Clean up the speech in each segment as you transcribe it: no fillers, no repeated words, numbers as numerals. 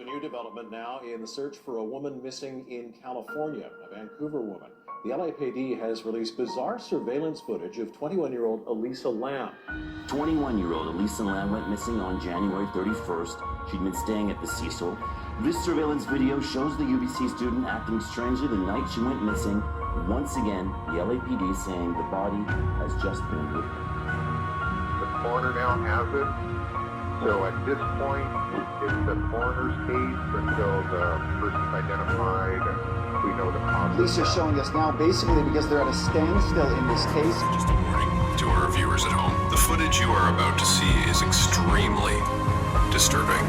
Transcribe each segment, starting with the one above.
A new development now in the search for a woman missing in California, a Vancouver woman. The LAPD has released bizarre surveillance footage of 21-year-old Elisa Lam. 21-year-old Elisa Lam went missing on January 31st. She'd been staying at the Cecil. This surveillance video shows the UBC student acting strangely the night she went missing. Once again, the LAPD saying the body has just been removed. The coroner now has it. So at this point, it's the coroner's case until the person's identified and we know the cause. Police are showing us now basically because they're at a standstill in this case. Just a warning to our viewers at home. The footage you are about to see is extremely disturbing.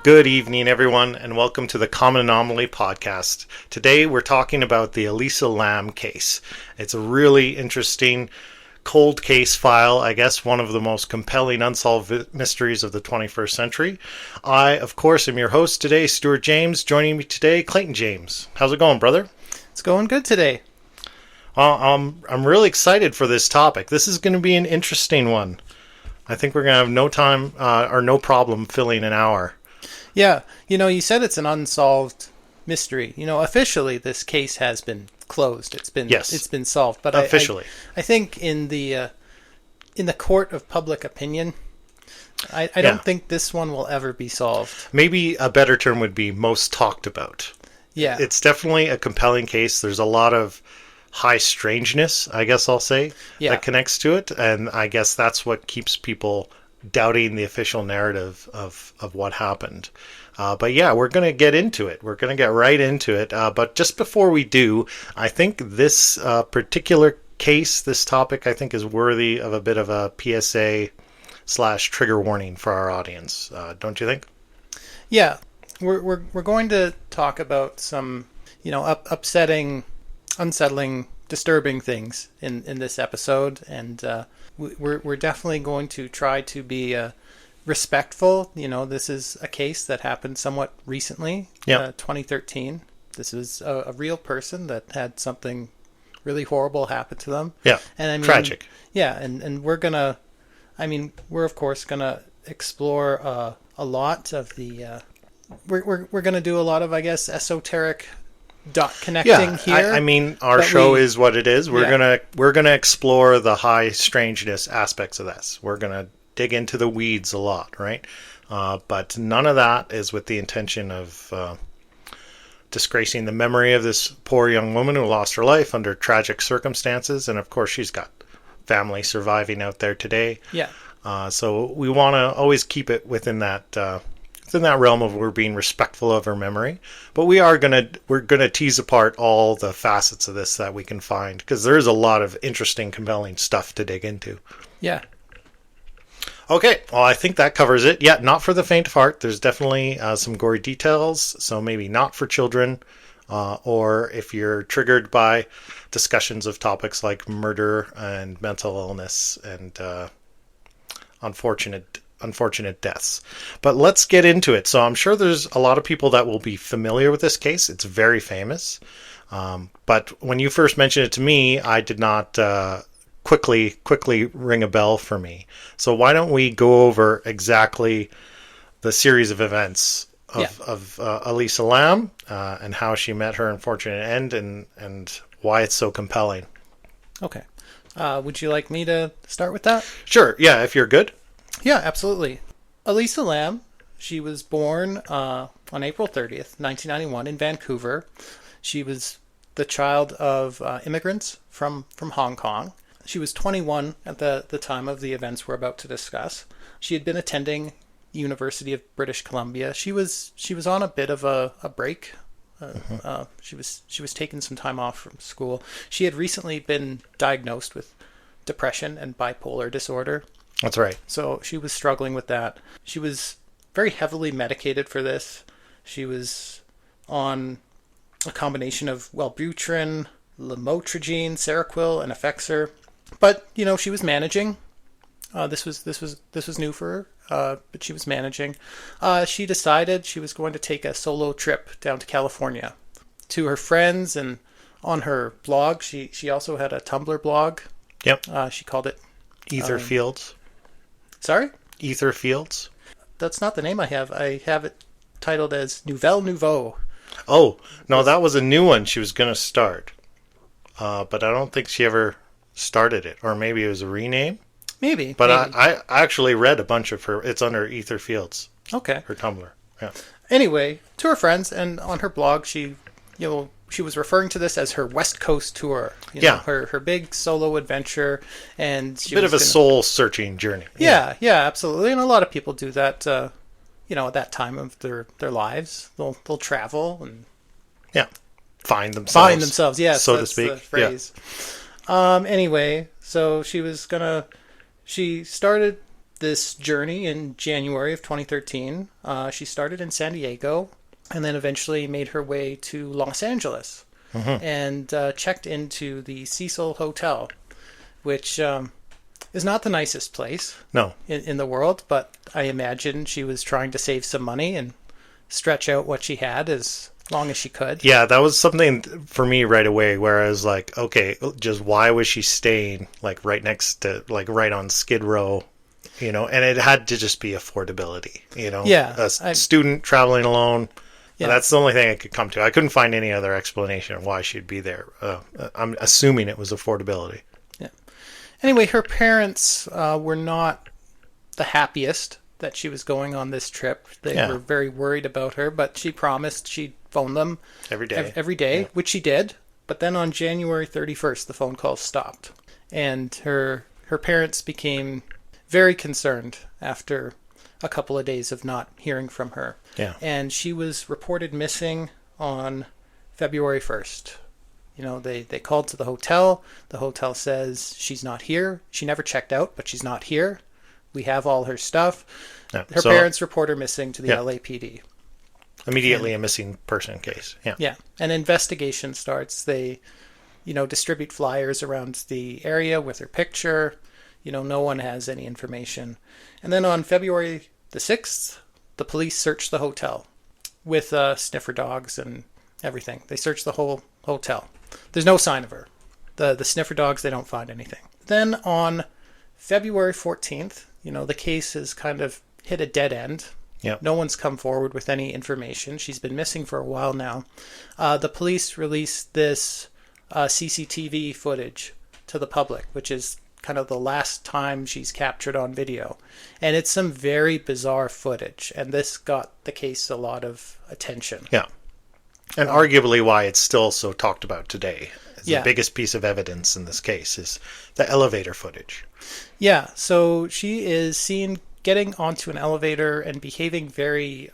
Good evening, everyone, and welcome to the Common Anomaly podcast. Today, we're talking about the Elisa Lam case. It's a really interesting cold case file, I guess one of the most compelling unsolved mysteries of the 21st century. I, of course, am your host today, Stuart James. Joining me today, Clayton James. How's it going, brother? It's going good today. I'm really excited for this topic. This is going to be an interesting one. I think we're going to have no time or no problem filling an hour. Yeah, you said it's an unsolved mystery. Officially this case has been closed. It's been solved. But officially, I think in the court of public opinion, I don't think this one will ever be solved. Maybe a better term would be most talked about. Yeah, it's definitely a compelling case. There's a lot of high strangeness, I guess I'll say, that connects to it, and I guess that's what keeps people doubting the official narrative of what happened. But yeah, we're going to get into it. We're going to get right into it. But just before we do, I think this particular case, this topic, I think is worthy of a bit of a PSA/trigger warning for our audience. Don't you think? Yeah, we're going to talk about some, upsetting, unsettling, disturbing things in this episode, and we're definitely going to try to be respectful. This is a case that happened somewhat recently, 2013. This is a real person that had something really horrible happen to them. Yeah, and tragic. Yeah, and we're of course gonna explore a lot of the. We're gonna do a lot of, I guess, esoteric dot connecting here. I mean, our show is what it is. We're gonna explore the high strangeness aspects of this. We're gonna dig into the weeds a lot, right? But none of that is with the intention of disgracing the memory of this poor young woman who lost her life under tragic circumstances, and of course, she's got family surviving out there today. Yeah. So we want to always keep it within that. Within that realm of we're being respectful of her memory, but we're gonna tease apart all the facets of this that we can find, because there is a lot of interesting, compelling stuff to dig into. Yeah. Okay, well, I think that covers it. Yeah, not for the faint of heart. There's definitely some gory details, so maybe not for children, or if you're triggered by discussions of topics like murder and mental illness and unfortunate deaths. But let's get into it. So I'm sure there's a lot of people that will be familiar with this case. It's very famous. But when you first mentioned it to me, I did not quickly ring a bell for me. So why don't we go over exactly the series of events of Elisa Lam and how she met her unfortunate end and why it's so compelling. Okay. Would you like me to start with that? Sure. Yeah, if you're good. Yeah, absolutely. Elisa Lam, she was born on April 30th, 1991 in Vancouver. She was the child of immigrants from Hong Kong. She was 21 at the time of the events we're about to discuss. She had been attending the University of British Columbia. She was on a bit of a break. She was taking some time off from school. She had recently been diagnosed with depression and bipolar disorder. That's right. So she was struggling with that. She was very heavily medicated for this. She was on a combination of Wellbutrin, lamotrigine, Seroquel, and Effexor. But she was managing. This was new for her, but she was managing. She decided she was going to take a solo trip down to California. to her friends, and on her blog, she also had a Tumblr blog. Yep. She called it Ether Fields. Sorry? Ether Fields. That's not the name I have. I have it titled as Nouvelle Nouveau. Oh, no, that was a new one she was going to start. But I don't think she ever started it. Or maybe it was a rename. Maybe. But maybe. I actually read a bunch of her. It's under Ether Fields. Okay. Her Tumblr. Yeah. Anyway, to her friends, and on her blog, she was referring to this as her West Coast tour. Her big solo adventure, and she a bit of a soul-searching journey. Yeah, absolutely, and a lot of people do that. At that time of their lives, they'll travel and find themselves. Yes, so that's to speak. The phrase. Anyway, so she started this journey in January of 2013. She started in San Diego and then eventually made her way to Los Angeles and checked into the Cecil Hotel, which is not the nicest place in the world, but I imagine she was trying to save some money and stretch out what she had as long as she could. Yeah, that was something for me right away where I was like, okay, just why was she staying like right next to, like right on Skid Row? And it had to just be affordability, a student traveling alone. Yeah. That's the only thing I could come to. I couldn't find any other explanation of why she'd be there. I'm assuming it was affordability. Yeah. Anyway, her parents were not the happiest that she was going on this trip. They were very worried about her, but she promised she'd phone them every day. Yeah. Which she did. But then on January 31st, the phone calls stopped. And her parents became very concerned after a couple of days of not hearing from her. Yeah. And she was reported missing on February 1st. They called to the hotel. The hotel says she's not here. She never checked out, but she's not here. We have all her stuff. Yeah. Her parents report her missing to the LAPD. Immediately a missing person case. Yeah. Yeah. An investigation starts. They, distribute flyers around the area with her picture. No one has any information. And then on February the 6th, the police searched the hotel with sniffer dogs and everything. They searched the whole hotel. There's no sign of her. The sniffer dogs, they don't find anything. Then on February 14th, the case has kind of hit a dead end. Yep. No one's come forward with any information. She's been missing for a while now. The police released this CCTV footage to the public, which is kind of the last time she's captured on video. And it's some very bizarre footage. And this got the case a lot of attention. Yeah. And arguably why it's still so talked about today. The biggest piece of evidence in this case is the elevator footage. Yeah. So she is seen getting onto an elevator and behaving very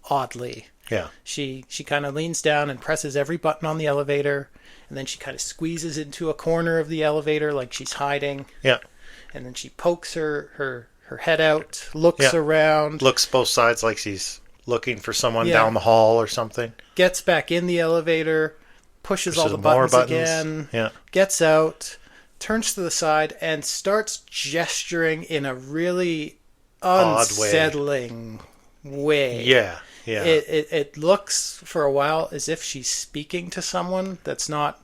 oddly. Yeah. She kind of leans down and presses every button on the elevator. And then she kind of squeezes into a corner of the elevator like she's hiding. Yeah. And then she pokes her head out, looks around. Looks both sides like she's looking for someone down the hall or something. Gets back in the elevator, pushes all the buttons again, gets out, turns to the side, and starts gesturing in a really unsettling way. Yeah. Yeah. It looks for a while as if she's speaking to someone that's not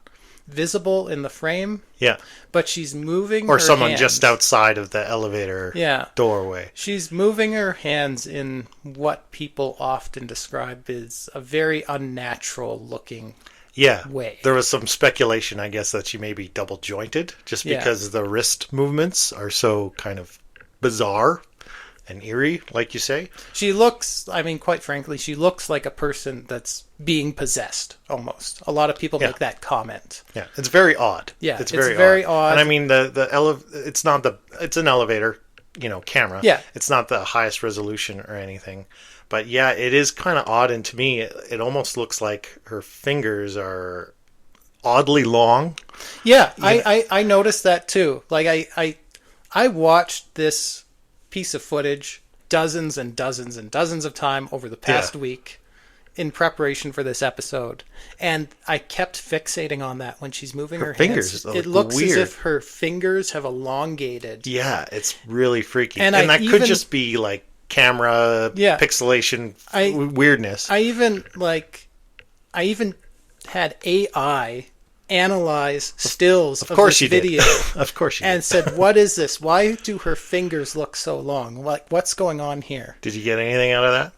visible in the frame. Yeah. But she's moving or her someone hands. Just outside of the elevator doorway. She's moving her hands in what people often describe as a very unnatural looking way. There was some speculation, I guess, that she may be double jointed just because the wrist movements are so kind of bizarre and eerie, like you say. She looks, quite frankly, she looks like a person that's being possessed, almost. A lot of people make that comment. Yeah, it's very odd. Yeah, it's very odd. And it's an elevator, camera. Yeah. It's not the highest resolution or anything. But yeah, it is kind of odd, and to me, it almost looks like her fingers are oddly long. Yeah, I noticed that too. Like, I watched this piece of footage dozens and dozens and dozens of time over the past week in preparation for this episode, and I kept fixating on that when she's moving her fingers hands. It looks weird. As if her fingers have elongated. Yeah, it's really freaky, and that could just be like camera pixelation weirdness. I even had AI analyze stills of course this she did. video. Of course you and did. said, "What is this? Why do her fingers look so long? What's going on here?" Did you get anything out of that?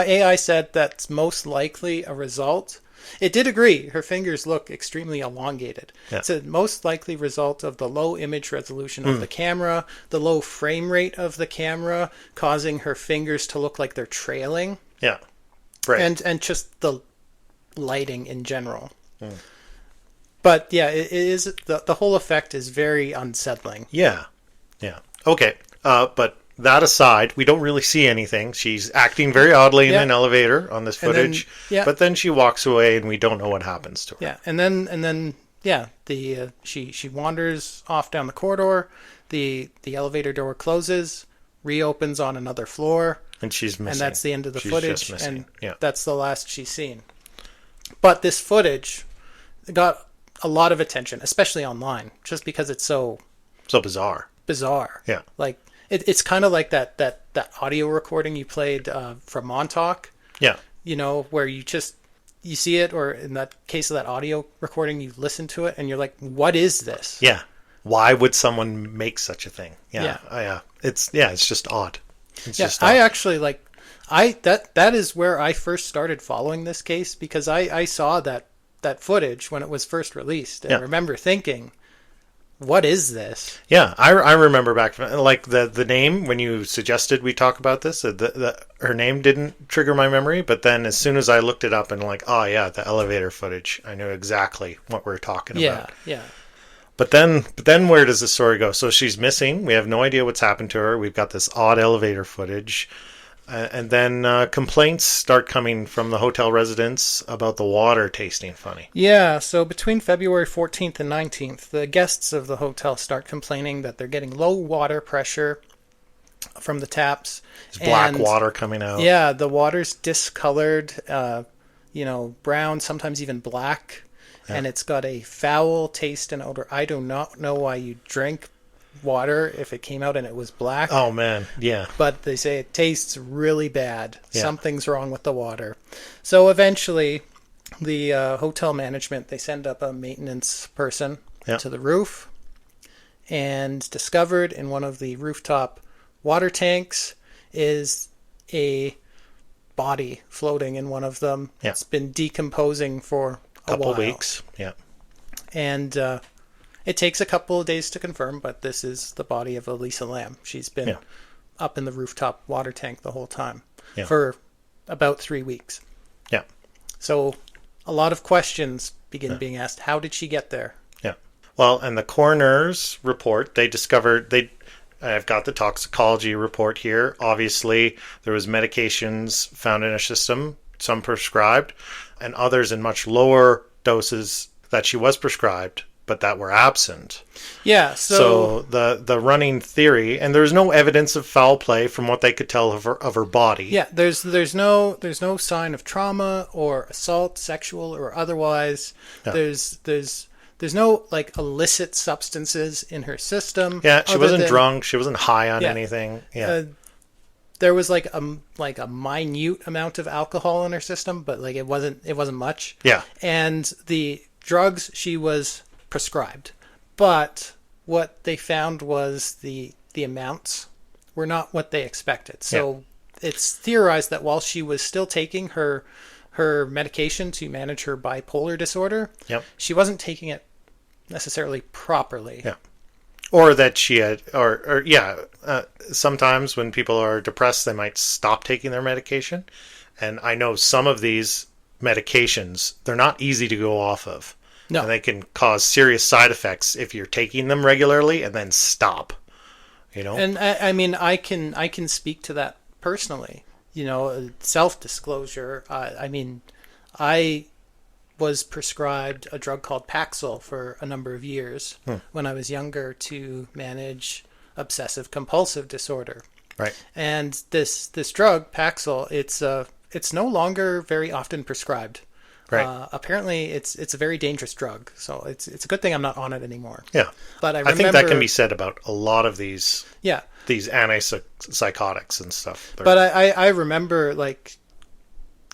AI said that's most likely a result. It did agree. Her fingers look extremely elongated. Yeah. It's a most likely result of the low image resolution of the camera, the low frame rate of the camera, causing her fingers to look like they're trailing. Yeah. Right. And just the lighting in general. But yeah, it is the whole effect is very unsettling. Yeah. Okay. But that aside, we don't really see anything. She's acting very oddly in an elevator on this footage. But then she walks away, and we don't know what happens to her. Yeah, and then she wanders off down the corridor. The elevator door closes, reopens on another floor, and she's missing. And that's the end of the she's footage. Just missing. And that's the last she's seen. But this footage got a lot of attention, especially online, just because it's so bizarre. Yeah, like it's kind of like that audio recording you played from Montauk. Yeah, where you see it, or in that case of that audio recording, you listen to it and you're like, "What is this?" Yeah, why would someone make such a thing? Yeah. It's just odd. I actually that is where I first started following this case, because I saw that footage when it was first released, and I remember thinking, what is this? Yeah, I remember back from, like, the name, when you suggested we talk about this, her name didn't trigger my memory, but then as soon as I looked it up and like, oh yeah, the elevator footage, I knew exactly what we're talking about. Yeah. But then where does the story go? So she's missing. We have no idea what's happened to her. We've got this odd elevator footage. And then complaints start coming from the hotel residents about the water tasting funny. Yeah, so between February 14th and 19th, the guests of the hotel start complaining that they're getting low water pressure from the taps. There's black water coming out. Yeah, the water's discolored, brown, sometimes even black. Yeah. And it's got a foul taste and odor. I do not know why you drink water if it came out and it was black. Oh man, yeah. But they say it tastes really bad. Yeah. Something's wrong with the water. So eventually the hotel management, they send up a maintenance person to the roof, and discovered in one of the rooftop water tanks is a body floating in one of them. Yeah. It's been decomposing for a couple while. Weeks. Yeah. And it takes a couple of days to confirm, but this is the body of Elisa Lam. She's been up in the rooftop water tank the whole time for about 3 weeks. Yeah. So a lot of questions begin being asked. How did she get there? Yeah. Well, and the coroner's report, they discovered, I've got the toxicology report here. Obviously, there was medications found in her system, some prescribed, and others in much lower doses that she was prescribed, but that were absent. Yeah, so the running theory, and there's no evidence of foul play from what they could tell of her body. Yeah, there's no sign of trauma or assault, sexual or otherwise. No. There's no like illicit substances in her system. Yeah, she wasn't drunk. She wasn't high on anything. Yeah. There was like a minute amount of alcohol in her system, but like it wasn't much. Yeah. And the drugs she was prescribed, but what they found was the amounts were not what they expected. So it's theorized that while she was still taking her medication to manage her bipolar disorder, she wasn't taking it necessarily properly. Yeah. Or that she had, sometimes when people are depressed, they might stop taking their medication. And I know some of these medications, they're not easy to go off of. No. And they can cause serious side effects if you're taking them regularly and then stop. And I mean, I can speak to that personally. Self-disclosure. I was prescribed a drug called Paxil for a number of years when I was younger to manage obsessive compulsive disorder. Right. And this drug, Paxil, it's no longer very often prescribed. Right. Apparently, it's a very dangerous drug, so it's a good thing I'm not on it anymore. Yeah. But I think that can be said about a lot of these. Yeah. These antipsychotics and stuff. But I remember like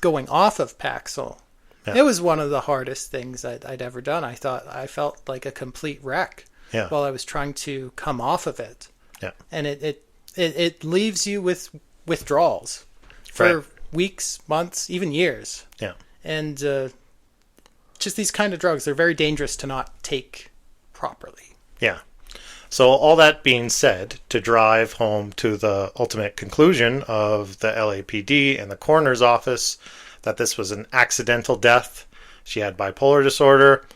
going off of Paxil It was one of the hardest things I'd ever done. I felt like a complete wreck while I was trying to come off of it. Yeah. And it leaves you with withdrawals for weeks, months, even years. Yeah. And just these kind of drugs, they're very dangerous to not take properly. Yeah. So all that being said, to drive home to the ultimate conclusion of the LAPD and the coroner's office that this was an accidental death, she had bipolar disorder,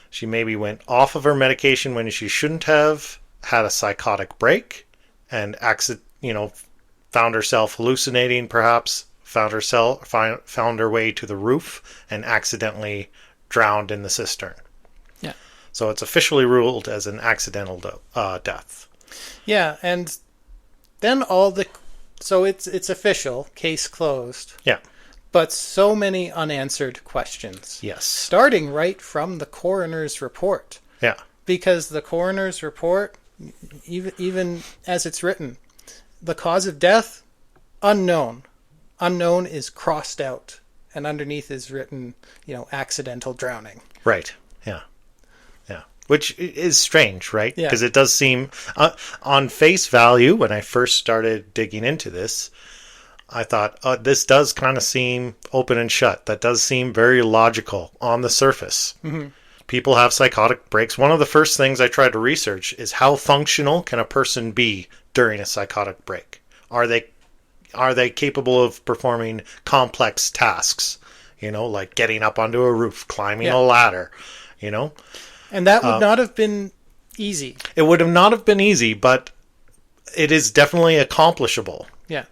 she maybe went off of her medication when she shouldn't have, had a psychotic break, and found herself hallucinating, perhaps found her way to the roof and accidentally drowned in the cistern. Yeah. So it's officially ruled as an accidental death. Yeah, and then so it's official, case closed. Yeah. But so many unanswered questions. Yes. Starting right from the coroner's report. Yeah. Because the coroner's report, even as it's written, the cause of death, unknown. Unknown is crossed out, and underneath is written, accidental drowning. Right. Yeah. Yeah. Which is strange, right? Yeah. Because it does seem, on face value, when I first started digging into this, I thought, this does kind of seem open and shut. That does seem very logical on the surface. Mm-hmm. People have psychotic breaks. One of the first things I tried to research is how functional can a person be during a psychotic break? Are they capable of performing complex tasks? Like getting up onto a roof, climbing a ladder, And that would not have been easy. It would have not have been easy, but it is definitely accomplishable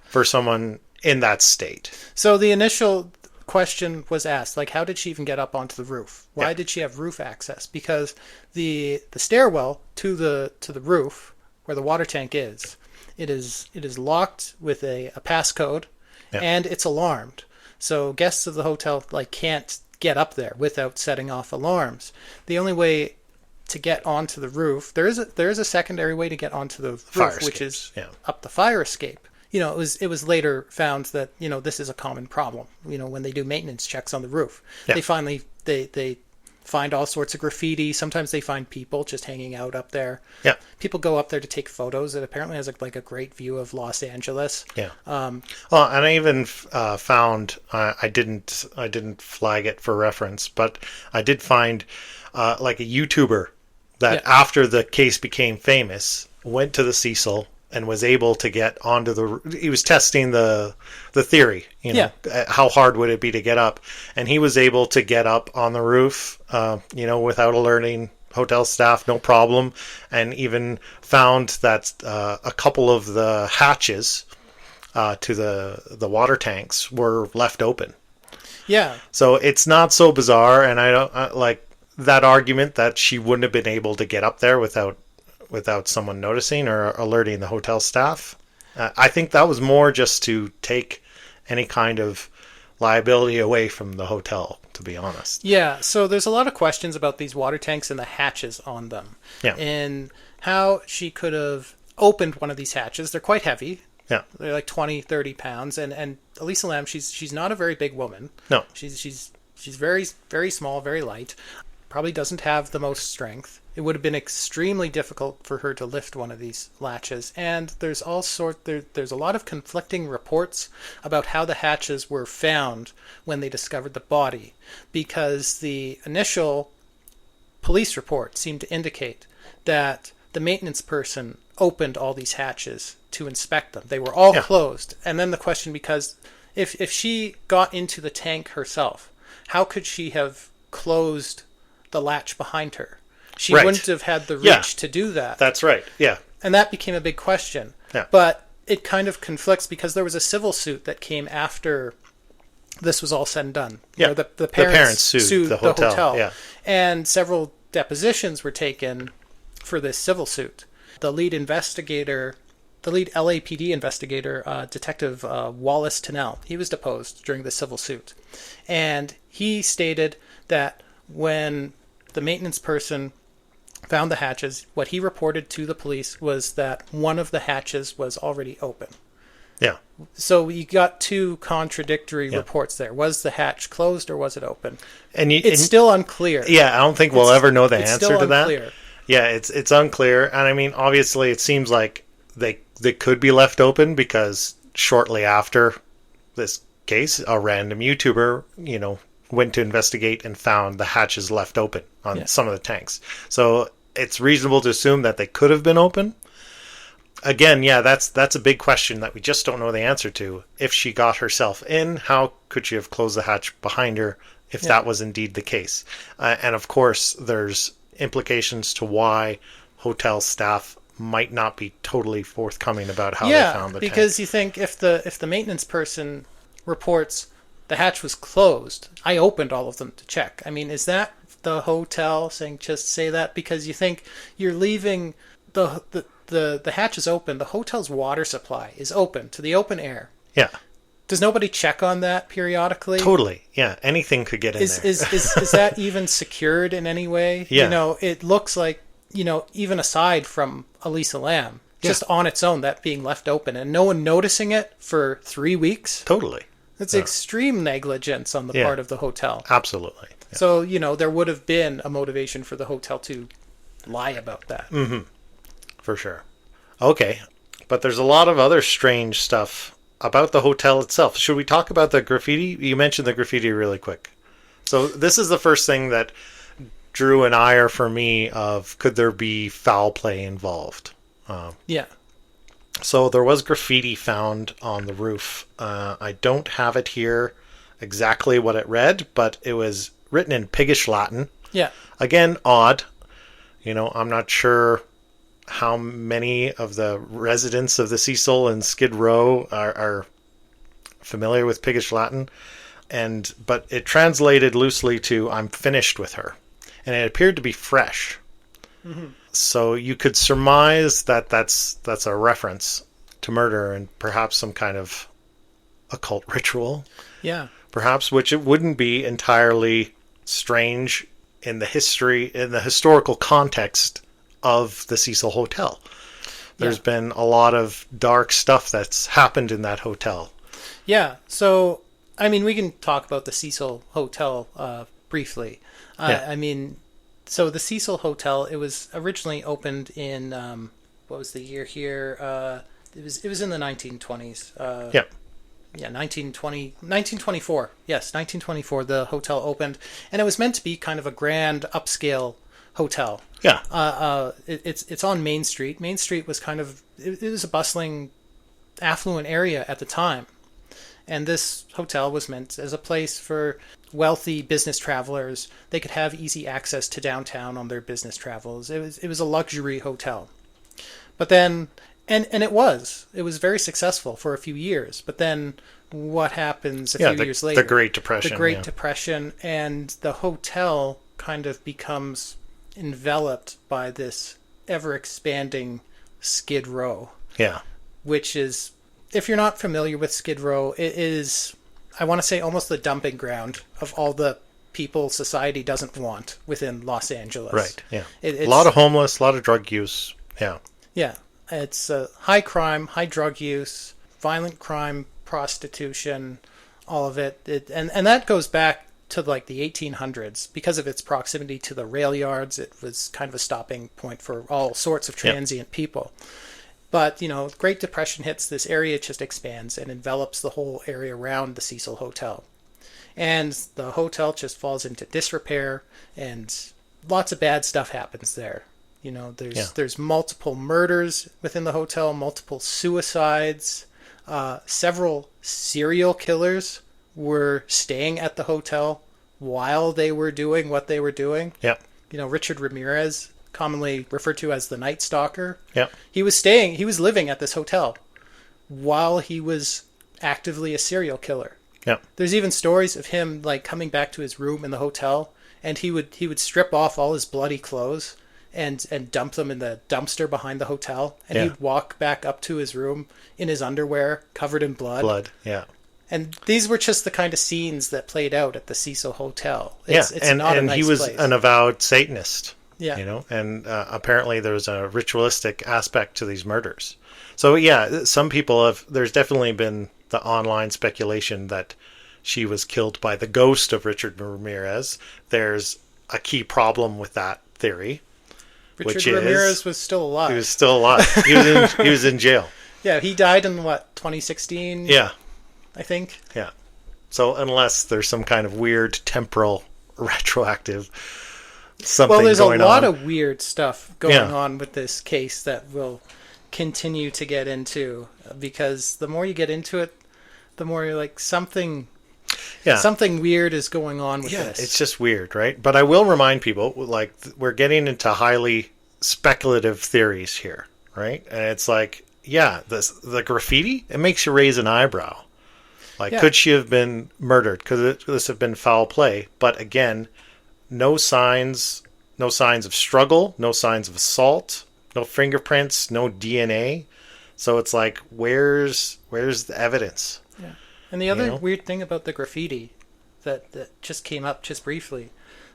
for someone in that state. So the initial question was asked, how did she even get up onto the roof? Why did she have roof access? Because the stairwell to the roof, where the water tank is, it is locked with a passcode, and it's alarmed. So guests of the hotel can't get up there without setting off alarms. The only way to get onto the roof, there is a secondary way to get onto the roof, which is up the fire escape. It was later found that this is a common problem. When they do maintenance checks on the roof, they find all sorts of graffiti. Sometimes they find people just hanging out up there. Yeah, people go up there to take photos. It apparently has a great view of Los Angeles. Yeah. And I even found I didn't flag it for reference, but I did find a YouTuber that after the case became famous went to the Cecil and was able to get onto he was testing the theory, how hard would it be to get up? And he was able to get up on the roof, without alerting hotel staff, no problem. And even found that a couple of the hatches to the water tanks were left open. Yeah. So it's not so bizarre. And I don't like that argument that she wouldn't have been able to get up there without someone noticing or alerting the hotel staff. I think that was more just to take any kind of liability away from the hotel, to be honest. Yeah, so there's a lot of questions about these water tanks and the hatches on them. Yeah. And how she could have opened one of these hatches. They're quite heavy. Yeah. They're like 20, 30 pounds. And Elisa Lam, she's not a very big woman. No. She's very, very small, very light. Probably doesn't have the most strength. It would have been extremely difficult for her to lift one of these latches. And there's there's a lot of conflicting reports about how the hatches were found when they discovered the body, because the initial police report seemed to indicate that the maintenance person opened all these hatches to inspect them. They were all closed. And then the question, because if she got into the tank herself, how could she have closed the latch behind her? She wouldn't have had the reach to do that. That's right. Yeah. And that became a big question. Yeah. But it kind of conflicts because there was a civil suit that came after this was all said and done. Yeah. The parents sued the hotel. Yeah. And several depositions were taken for this civil suit. The lead investigator, the lead LAPD investigator, Detective Wallace Tennell, he was deposed during the civil suit. And he stated that when the maintenance person found the hatches, what he reported to the police was that one of the hatches was already open. Yeah. So you got two contradictory reports there. Was the hatch closed or was it open? And it's still unclear. Yeah, I don't think we'll ever know the answer to unclear. that. Yeah, it's unclear. And I mean, obviously, it seems like they could be left open because shortly after this case, a random YouTuber, went to investigate and found the hatches left open on some of the tanks. So it's reasonable to assume that they could have been open. Again, that's a big question that we just don't know the answer to. If she got herself in, how could she have closed the hatch behind her if that was indeed the case? And of course, there's implications to why hotel staff might not be totally forthcoming about how they found the tank. Because you think if the maintenance person reports the hatch was closed, I opened all of them to check. I mean, is that the hotel saying just say that? Because you think you're leaving the hatch is open, the hotel's water supply is open to the open air. Yeah. Does nobody check on that periodically? Totally. Yeah. Anything could get in there. Is that even secured in any way? Yeah. It looks like, even aside from Elisa Lam, just on its own, that being left open and no one noticing it for 3 weeks. Totally. It's extreme negligence on the part of the hotel. Absolutely. Yeah. So, there would have been a motivation for the hotel to lie about that. Mm-hmm. For sure. Okay. But there's a lot of other strange stuff about the hotel itself. Should we talk about the graffiti? You mentioned the graffiti really quick. So this is the first thing that drew an ire for me of could there be foul play involved? Yeah. So there was graffiti found on the roof. I don't have it here exactly what it read, but it was written in Piggish Latin. Yeah. Again, odd. I'm not sure how many of the residents of the Cecil and Skid Row are familiar with Piggish Latin, but it translated loosely to "I'm finished with her," and it appeared to be fresh. Mm-hmm. So you could surmise that that's a reference to murder and perhaps some kind of occult ritual. Yeah, perhaps, which it wouldn't be entirely strange in the historical context of the Cecil Hotel. There's been a lot of dark stuff that's happened in that hotel. Yeah, so, I mean, we can talk about the Cecil Hotel briefly. I mean, so the Cecil Hotel, it was originally opened in, what was the year here? It was in the 1920s. 1924. Yes, 1924, the hotel opened. And it was meant to be kind of a grand upscale hotel. Yeah. It's on Main Street. Main Street was it was a bustling, affluent area at the time. And this hotel was meant as a place for wealthy business travelers. They could have easy access to downtown on their business travels. It was a luxury hotel. But then, and it was very successful for a few years. But then what happens a few years later? The Great Depression. The Great Depression, and the hotel kind of becomes enveloped by this ever-expanding Skid Row. Yeah. Which is, if you're not familiar with Skid Row, it is, I want to say, almost the dumping ground of all the people society doesn't want within Los Angeles. Right, yeah. It's, a lot of homeless, a lot of drug use. Yeah. Yeah. It's high crime, high drug use, violent crime, prostitution, all of it. And that goes back to like the 1800s. Because of its proximity to the rail yards, it was kind of a stopping point for all sorts of transient people. But, Great Depression hits, this area just expands and envelops the whole area around the Cecil Hotel. And the hotel just falls into disrepair, and lots of bad stuff happens there. There's multiple murders within the hotel, multiple suicides, several serial killers were staying at the hotel while they were doing what they were doing. Yeah. Richard Ramirez, commonly referred to as the Night Stalker. Yeah. He was living at this hotel while he was actively a serial killer. Yeah. There's even stories of him like coming back to his room in the hotel, and he would strip off all his bloody clothes and dump them in the dumpster behind the hotel, and he'd walk back up to his room in his underwear covered in blood. Yeah. And these were just the kind of scenes that played out at the Cecil Hotel. It's not a nice he was place. an avowed Satanist. Yeah. You know, and apparently there's a ritualistic aspect to these murders. So yeah, some people have. There's definitely been the online speculation that she was killed by the ghost of Richard Ramirez. There's a key problem with that theory. Richard Ramirez was still alive. He was still alive. He was in jail. Yeah, he died in 2016? Yeah. I think. Yeah. So unless there's some kind of weird temporal retroactive something going on. Well, there's a lot of weird stuff going on with this case that we'll continue to get into, because the more you get into it, the more you're like, something weird is going on with this. It's just weird, right? But I will remind people, like, we're getting into highly speculative theories here, right? And it's like, the graffiti, it makes you raise an eyebrow. Like, could she have been murdered? Could this have been foul play? But again, no signs of struggle, no signs of assault, no fingerprints, no DNA. So it's like, where's the evidence? Yeah. And the other weird thing about the graffiti that just came up just briefly,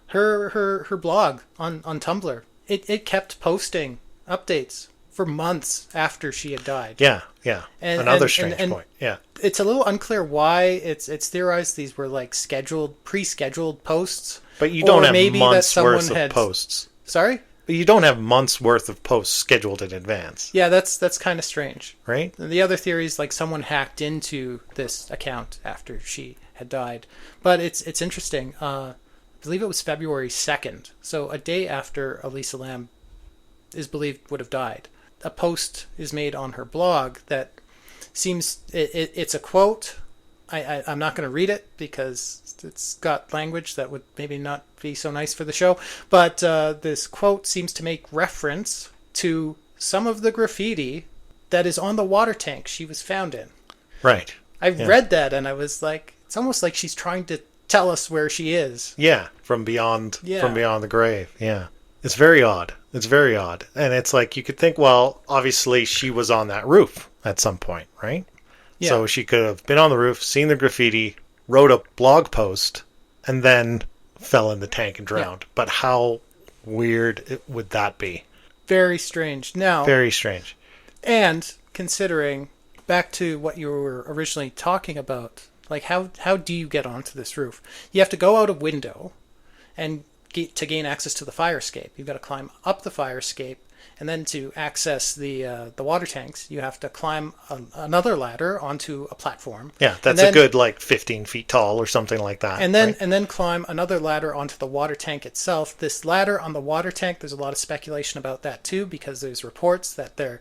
her blog on Tumblr, it kept posting updates for months after she had died. Yeah. Another strange point. Yeah. It's a little unclear why it's theorized these were like pre-scheduled posts. But you don't have months worth of posts. Sorry? But you don't have months worth of posts scheduled in advance. Yeah, that's kind of strange. Right? The other theory is like someone hacked into this account after she had died. But it's interesting. I believe it was February 2nd. So a day after Elisa Lam is believed would have died. A post is made on her blog that seems it's a quote. I'm not going to read it because it's got language that would maybe not be so nice for the show. But this quote seems to make reference to some of the graffiti that is on the water tank she was found in. Right. I read that and I was like, it's almost like she's trying to tell us where she is. Yeah, from beyond the grave. Yeah. It's very odd. And it's like, you could think, well, obviously she was on that roof at some point, right? Yeah. So she could have been on the roof, seen the graffiti, wrote a blog post, and then fell in the tank and drowned. Yeah. But how weird would that be? Very strange. Now, very strange. And considering, back to what you were originally talking about, like how do you get onto this roof? You have to go out a window and to gain access to the fire escape. You've got to climb up the fire escape, and then to access the water tanks, you have to climb another ladder onto a platform. Yeah, that's a good 15 feet tall or something like that. And then climb another ladder onto the water tank itself. This ladder on the water tank, there's a lot of speculation about that too, because there's reports that there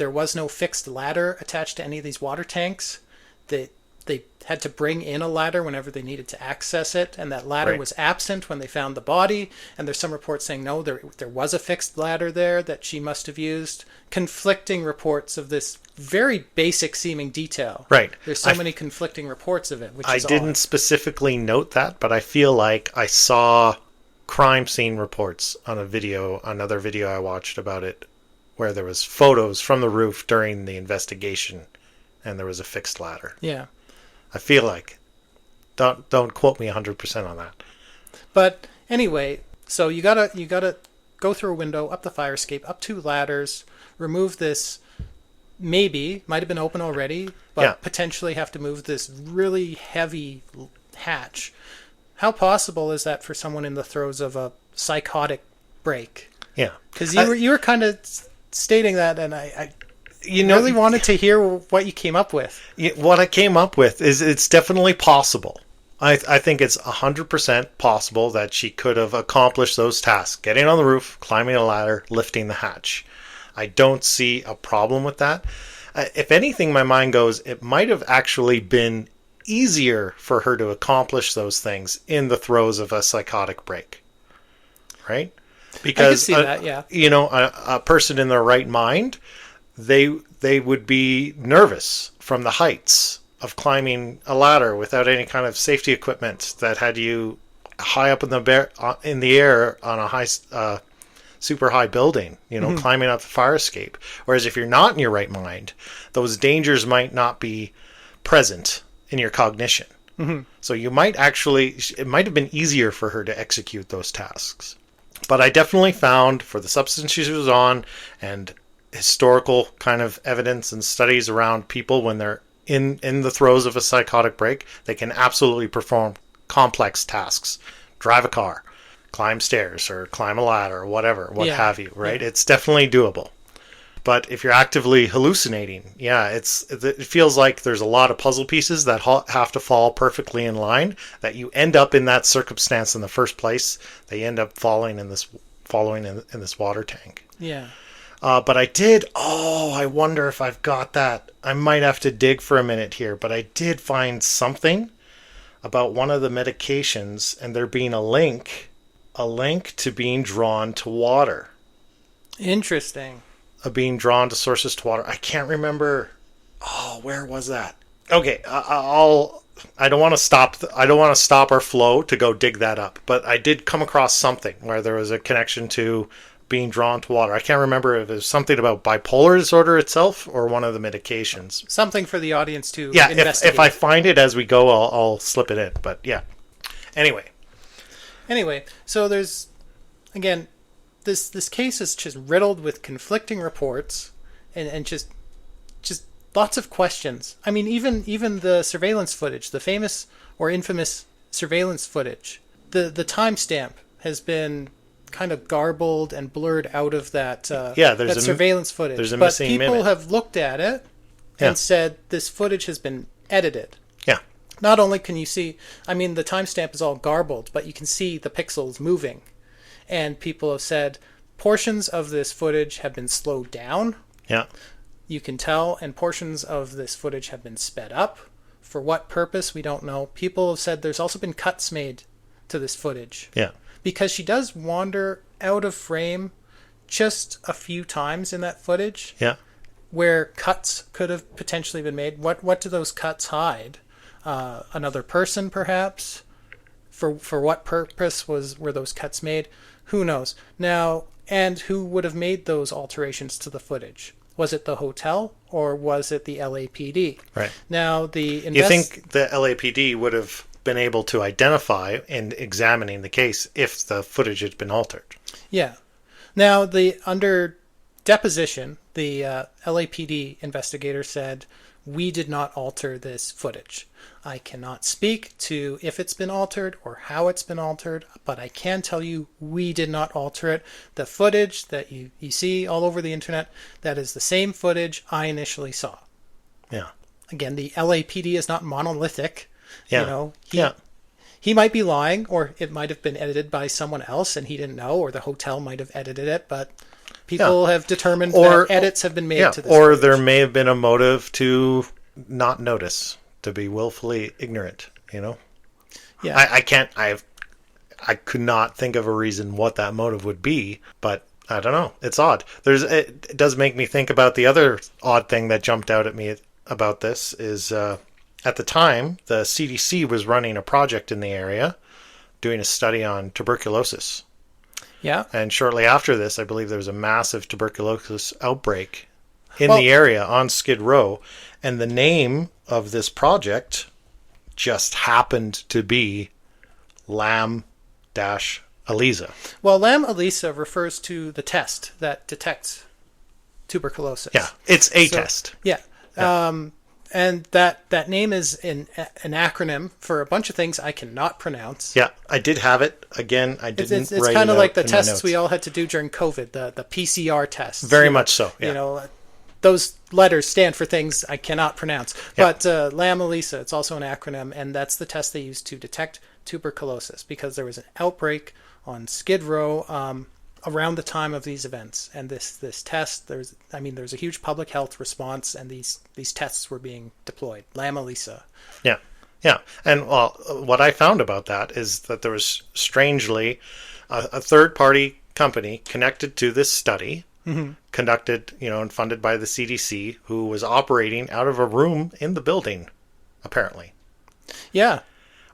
was no fixed ladder attached to any of these water tanks. They had to bring in a ladder whenever they needed to access it, and that ladder was absent when they found the body. And there's some reports saying no, there was a fixed ladder there that she must have used. Conflicting reports of this very basic seeming detail. Right. There's so many conflicting reports of it, which is I didn't specifically note that, but I feel like I saw crime scene reports on another video I watched about it, where there was photos from the roof during the investigation, and there was a fixed ladder. Yeah. I feel like. Don't quote me 100% on that. But anyway, so you gotta go through a window, up the fire escape, up 2 ladders, remove this. Might have been open already, but potentially have to move this really heavy hatch. How possible is that for someone in the throes of a psychotic break? Yeah, because you were kind of stating that, and I really wanted to hear what you came up with. What I came up with is it's definitely possible. I think it's 100% possible that she could have accomplished those tasks. Getting on the roof, climbing a ladder, lifting the hatch. I don't see a problem with that. If anything, my mind goes, it might have actually been easier for her to accomplish those things in the throes of a psychotic break. Right? Because I can see that, a person in their right mind, they would be nervous from the heights of climbing a ladder without any kind of safety equipment that had you high up in the air on a super high building, climbing up the fire escape. Whereas if you're not in your right mind, those dangers might not be present in your cognition. Mm-hmm. So it might have been easier for her to execute those tasks. But I definitely found, for the substance she was on and historical kind of evidence and studies around people when they're in the throes of a psychotic break, they can absolutely perform complex tasks. Drive a car, climb stairs, or climb a ladder, or whatever, what have you, right? Yeah. It's definitely doable. But if you're actively hallucinating, it feels like there's a lot of puzzle pieces that have to fall perfectly in line, that you end up in that circumstance in the first place. They end up following in this water tank. Yeah. But I wonder if I've got that. I might have to dig for a minute here, but I did find something about one of the medications and there being a link to being drawn to water. Interesting. Being drawn to sources to water. I can't remember. Oh, where was that? Okay, I don't want to stop our flow to go dig that up, but I did come across something where there was a connection to being drawn to water. I can't remember if it was something about bipolar disorder itself or one of the medications. Something for the audience to investigate. If I find it as we go, I'll slip it in. But yeah. Anyway, so there's, again, this case is just riddled with conflicting reports and just lots of questions. I mean, even the surveillance footage, the famous or infamous surveillance footage, the timestamp has been kind of garbled and blurred out of that surveillance footage. There's a missing minute. But people have looked at it and said this footage has been edited. Yeah. Not only can you see, I mean, the timestamp is all garbled, but you can see the pixels moving. And people have said portions of this footage have been slowed down. Yeah. You can tell, and portions of this footage have been sped up. For what purpose, we don't know. People have said there's also been cuts made to this footage. Yeah. Because she does wander out of frame just a few times in that footage. Yeah. Where cuts could have potentially been made. What do those cuts hide? Another person, perhaps? For what purpose were those cuts made? Who knows? Now, and who would have made those alterations to the footage? Was it the hotel or was it the LAPD? Right. Now, you think the LAPD would have been able to identify in examining the case if the footage had been altered? Yeah. Now, under deposition, the LAPD investigator said, "We did not alter this footage. I cannot speak to if it's been altered or how it's been altered, but I can tell you we did not alter it. The footage that you see all over the internet, that is the same footage I initially saw." Yeah. Again, the LAPD is not monolithic. Yeah. He might be lying, or it might have been edited by someone else and he didn't know, or the hotel might have edited it, but people have determined that edits have been made to this or footage. There may have been a motive to not notice, to be willfully ignorant, Yeah. I could not think of a reason what that motive would be, but I don't know. It's odd. It does make me think about the other odd thing that jumped out at me about this is, at the time, the CDC was running a project in the area, doing a study on tuberculosis. Yeah. And shortly after this, I believe there was a massive tuberculosis outbreak in the area on Skid Row. And the name of this project just happened to be Lam-Elisa. Well, Lam-Elisa refers to the test that detects tuberculosis. Yeah, it's a test. Yeah. And that name is an acronym for a bunch of things I cannot pronounce. Yeah, I did have it. Again, I didn't write it. It's kind of like the tests we all had to do during COVID, the PCR tests. Very much so, yeah. Those letters stand for things I cannot pronounce. Yeah. But Lam-Elisa, it's also an acronym, and that's the test they use to detect tuberculosis because there was an outbreak on Skid Row around the time of these events. And this test, there's a huge public health response, and these tests were being deployed. Lam-Elisa. Yeah. Yeah. And what I found about that is that there was strangely a third-party company connected to this study, conducted, and funded by the CDC, who was operating out of a room in the building, apparently. Yeah.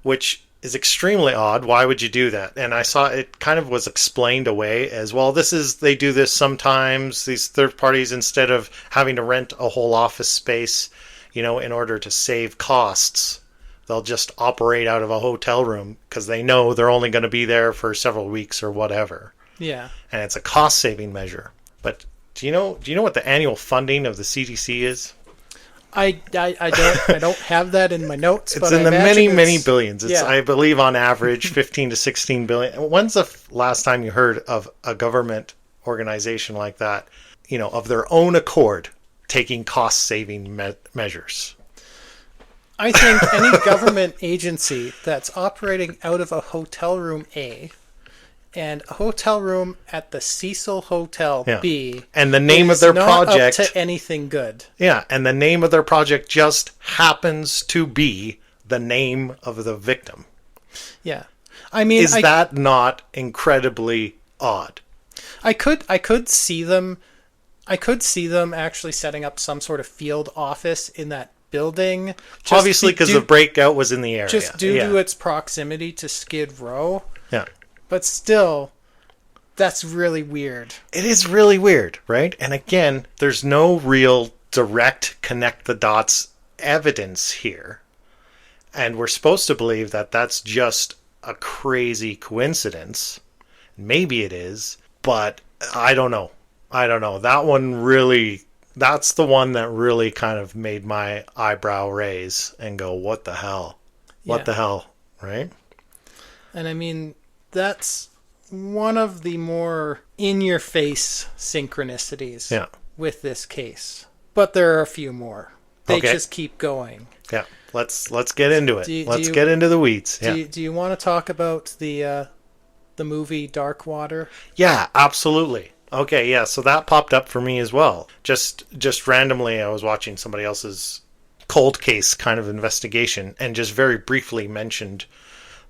Which is extremely odd. Why would you do that? And I saw it kind of was explained away as, well, they do this sometimes, these third parties, instead of having to rent a whole office space, in order to save costs, they'll just operate out of a hotel room because they know they're only going to be there for several weeks or whatever. Yeah. And it's a cost-saving measure. But do you know what the annual funding of the CDC is? I don't have that in my notes. It's but in I the imagine many billions. It's, yeah. I believe, on average, 15 to 16 billion. When's the last time you heard of a government organization like that, of their own accord, taking cost-saving measures? I think any government agency that's operating out of a hotel room A and a hotel room at the Cecil Hotel B, and the name of their project up to anything good. Yeah, and the name of their project just happens to be the name of the victim. Yeah, I mean, is that not incredibly odd? I could see them. I could see them actually setting up some sort of field office in that building. Obviously, because the breakout was in the area. Just due to its proximity to Skid Row. Yeah. But still, that's really weird. It is really weird, right? And again, there's no real direct connect the dots evidence here. And we're supposed to believe that that's just a crazy coincidence. Maybe it is, but I don't know. That one really, that's the one that really kind of made my eyebrow raise and go, what the hell? What the hell, right? And I mean, that's one of the more in-your-face synchronicities with this case. But there are a few more. They just keep going. Yeah, let's get into it. Let's get into the weeds. Yeah. Do you want to talk about the movie Dark Water? Yeah, absolutely. Okay, yeah, so that popped up for me as well. Just randomly, I was watching somebody else's cold case kind of investigation and just very briefly mentioned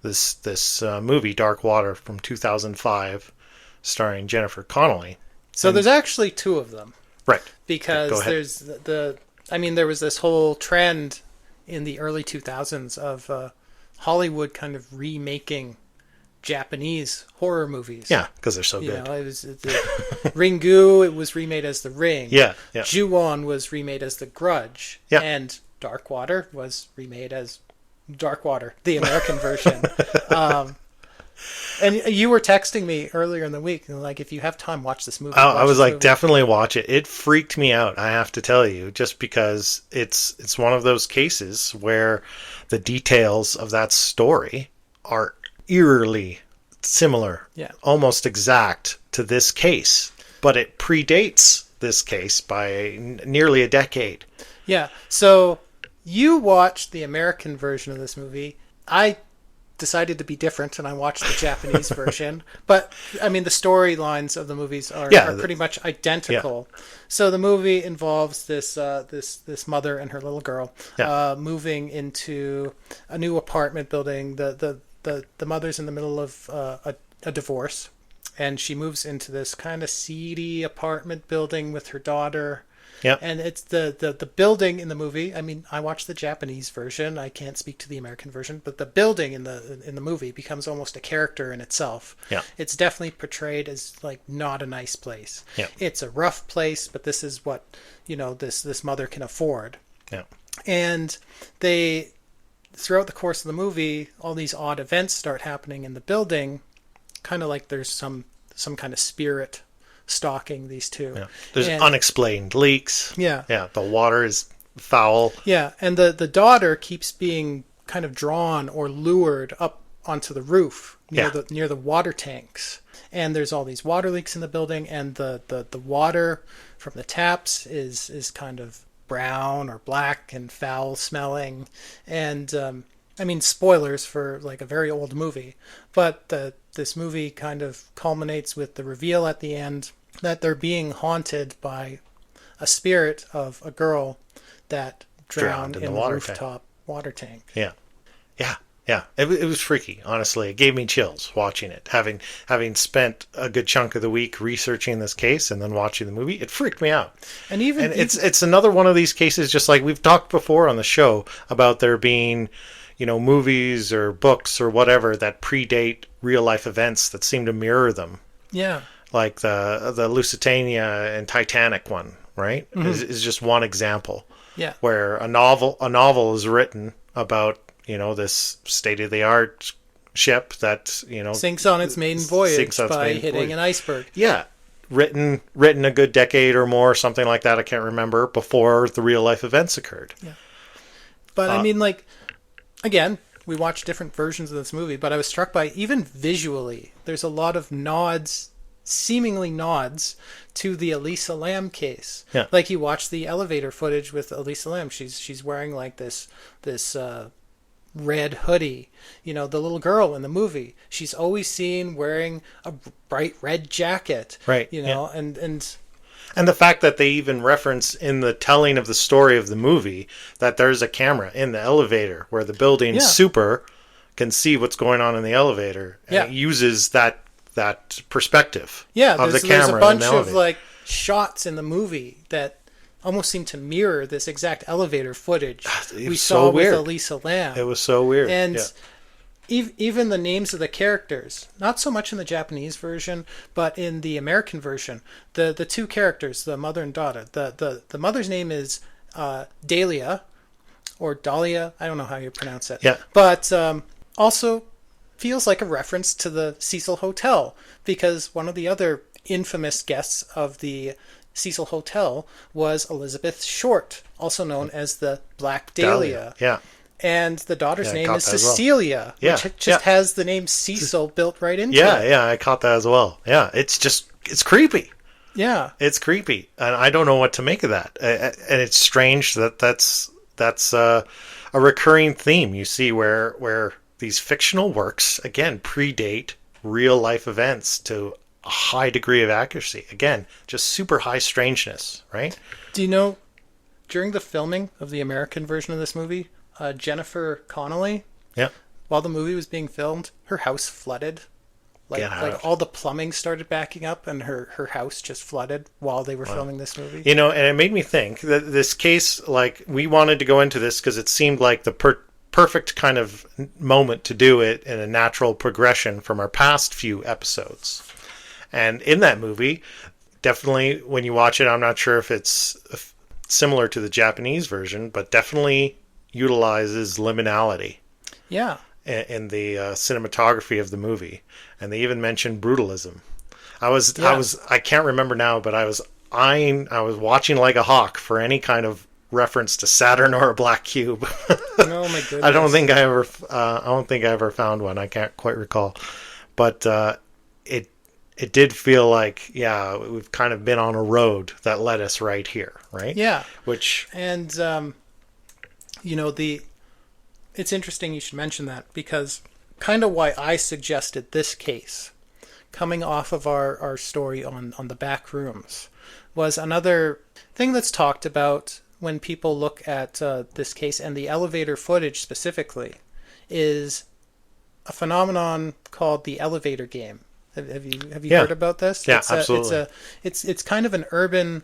this movie, Dark Water, from 2005, starring Jennifer Connelly. So there's actually two of them. Right. Because there's there was this whole trend in the early 2000s of Hollywood kind of remaking Japanese horror movies. Yeah, because they're so good. It was the Ringu, it was remade as The Ring. Yeah. Ju-on was remade as The Grudge. Yeah. And Dark Water was remade as Dark Water, the American version. And you were texting me earlier in the week, and like, if you have time, watch this movie. I was like, definitely watch it. It freaked me out, I have to tell you, just because it's one of those cases where the details of that story are eerily similar, almost exact to this case, but it predates this case by nearly a decade. Yeah. So you watched the American version of this movie. I decided to be different, and I watched the Japanese version. But I mean, the storylines of the movies are pretty much identical. Yeah. So the movie involves this mother and her little girl moving into a new apartment building. The mother's in the middle of a divorce, and she moves into this kind of seedy apartment building with her daughter. Yeah. And it's the building in the movie. I mean, I watched the Japanese version. I can't speak to the American version, but the building in the movie becomes almost a character in itself. Yeah. It's definitely portrayed as like not a nice place. Yeah. It's a rough place, but this is what, this mother can afford. Yeah. And throughout the course of the movie, all these odd events start happening in the building, kind of like there's some kind of spirit stalking these two. Yeah. There's unexplained leaks. Yeah. Yeah. The water is foul. Yeah. And the daughter keeps being kind of drawn or lured up onto the roof near the water tanks. And there's all these water leaks in the building, and the water from the taps is kind of brown or black and foul smelling. And I mean, spoilers for like a very old movie, but this movie kind of culminates with the reveal at the end that they're being haunted by a spirit of a girl that drowned in the rooftop water tank. Yeah. It was freaky, honestly. It gave me chills watching it. Having spent a good chunk of the week researching this case and then watching the movie, it freaked me out. And it's another one of these cases, just like we've talked before on the show about there being, movies or books or whatever that predate real life events that seem to mirror them. Yeah. Like the Lusitania and Titanic one, right? Mm-hmm. Is just one example. Yeah. Where a novel is written about, this state-of-the-art ship that, sinks on its maiden voyage by hitting an iceberg. Yeah. Written a good decade or more, something like that, I can't remember, before the real life events occurred. Yeah. But I mean, like, again, we watched different versions of this movie, but I was struck by, even visually, there's a lot of seemingly nods to the Elisa Lam case. Yeah. Like, you watch the elevator footage with Elisa Lam, she's wearing like this red hoodie. The little girl in the movie, she's always seen wearing a bright red jacket. Right. And the fact that they even reference in the telling of the story of the movie that there's a camera in the elevator where the building super can see what's going on in the elevator. And it uses that perspective of the camera. There's a bunch in the elevator. of like shots in the movie that almost seem to mirror this exact elevator footage we saw with Elisa Lam. It was so weird. And even the names of the characters, not so much in the Japanese version, but in the American version, the two characters, the mother and daughter, the mother's name is Dahlia, or Dahlia, I don't know how you pronounce it. Yeah. But also feels like a reference to the Cecil Hotel, because one of the other infamous guests of the Cecil Hotel was Elizabeth Short, also known as the Black Dahlia. Yeah. And the daughter's name is Cecilia, which just has the name Cecil built right into it. Yeah, I caught that as well. Yeah, it's creepy. Yeah. It's creepy. And I don't know what to make of that. And it's strange that's a recurring theme you see where these fictional works, again, predate real life events to a high degree of accuracy. Again, just super high strangeness, right? Do you know, during the filming of the American version of this movie, Jennifer Connelly, while the movie was being filmed, her house flooded. Like all the plumbing started backing up, and her house just flooded while they were filming this movie. And it made me think that this case, like, we wanted to go into this because it seemed like the perfect kind of moment to do it in a natural progression from our past few episodes. And in that movie, definitely when you watch it, I'm not sure if it's similar to the Japanese version, but definitely utilizes liminality. Yeah. In the cinematography of the movie. And they even mentioned brutalism. I can't remember now, but I was watching like a hawk for any kind of reference to Saturn or a black cube. Oh my goodness. I don't think I ever found one. I can't quite recall. But it did feel like, we've kind of been on a road that led us right here, right? Yeah. And it's interesting you should mention that, because kind of why I suggested this case, coming off of our story on the back rooms, was another thing that's talked about when people look at this case, and the elevator footage specifically, is a phenomenon called the elevator game. Have you heard about this? Yeah, absolutely. It's kind of an urban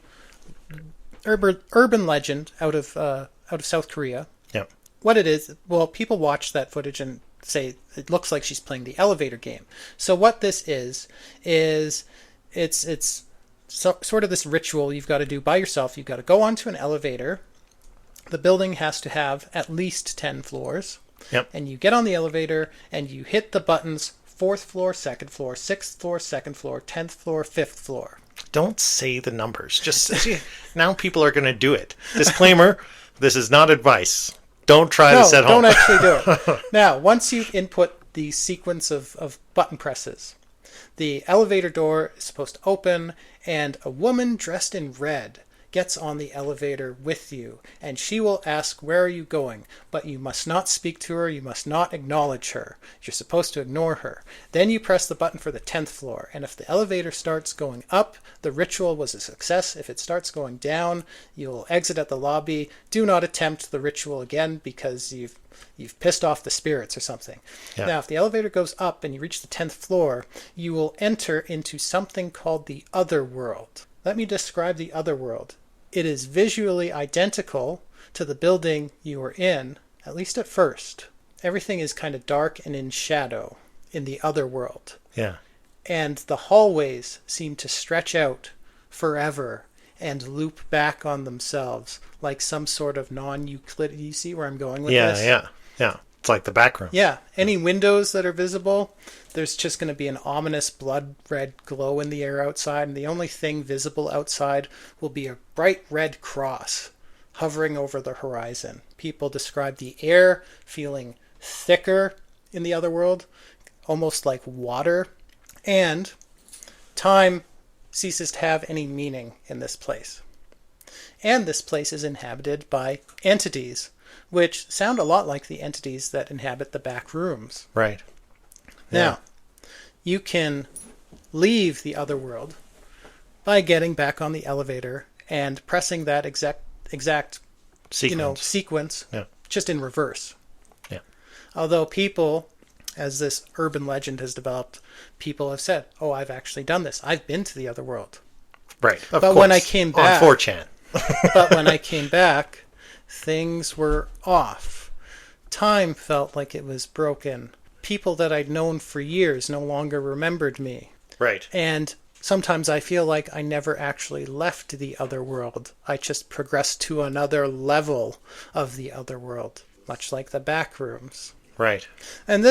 legend out of South Korea. Yeah. What it is, well, people watch that footage and say it looks like she's playing the elevator game. So what this is it's sort of this ritual you've got to do by yourself. You've got to go onto an elevator. The building has to have at least 10 floors. Yep. And you get on the elevator and you hit the buttons: 4th floor, 2nd floor, 6th floor, 2nd floor, 10th floor, 5th floor. Don't say the numbers. Just now people are going to do it. Disclaimer, this is not advice. Don't try this at home. Don't actually do it. Now, once you input the sequence of button presses, the elevator door is supposed to open, and a woman dressed in red gets on the elevator with you, and she will ask, "Where are you going?" But you must not speak to her, you must not acknowledge her. You're supposed to ignore her. Then you press the button for the 10th floor, and if the elevator starts going up, the ritual was a success. If it starts going down, you'll exit at the lobby. Do not attempt the ritual again, because you've pissed off the spirits or something. Yeah. Now, if the elevator goes up and you reach the 10th floor, you will enter into something called the other world. Let me describe the other world. It is visually identical to the building you were in, at least at first. Everything is kind of dark and in shadow in the other world. Yeah. And the hallways seem to stretch out forever and loop back on themselves like some sort of non-Euclidean. You see where I'm going with this? Yeah. It's like the back room. Yeah. Any windows that are visible, there's just going to be an ominous blood red glow in the air outside, and the only thing visible outside will be a bright red cross hovering over the horizon. People describe the air feeling thicker in the other world, almost like water, and time ceases to have any meaning in this place. And this place is inhabited by entities, which sound a lot like the entities that inhabit the back rooms. Right. Now, you can leave the other world by getting back on the elevator and pressing that exact sequence just in reverse. Yeah. Although people, as this urban legend has developed, people have said, "Oh, I've actually done this. I've been to the other world." Right. Of but course. when I came back on 4chan. But when I came back, things were off. Time felt like it was broken. People that I'd known for years no longer remembered me. Right. And sometimes I feel like I never actually left the other world. I just progressed to another level of the other world, much like the back rooms. Right. And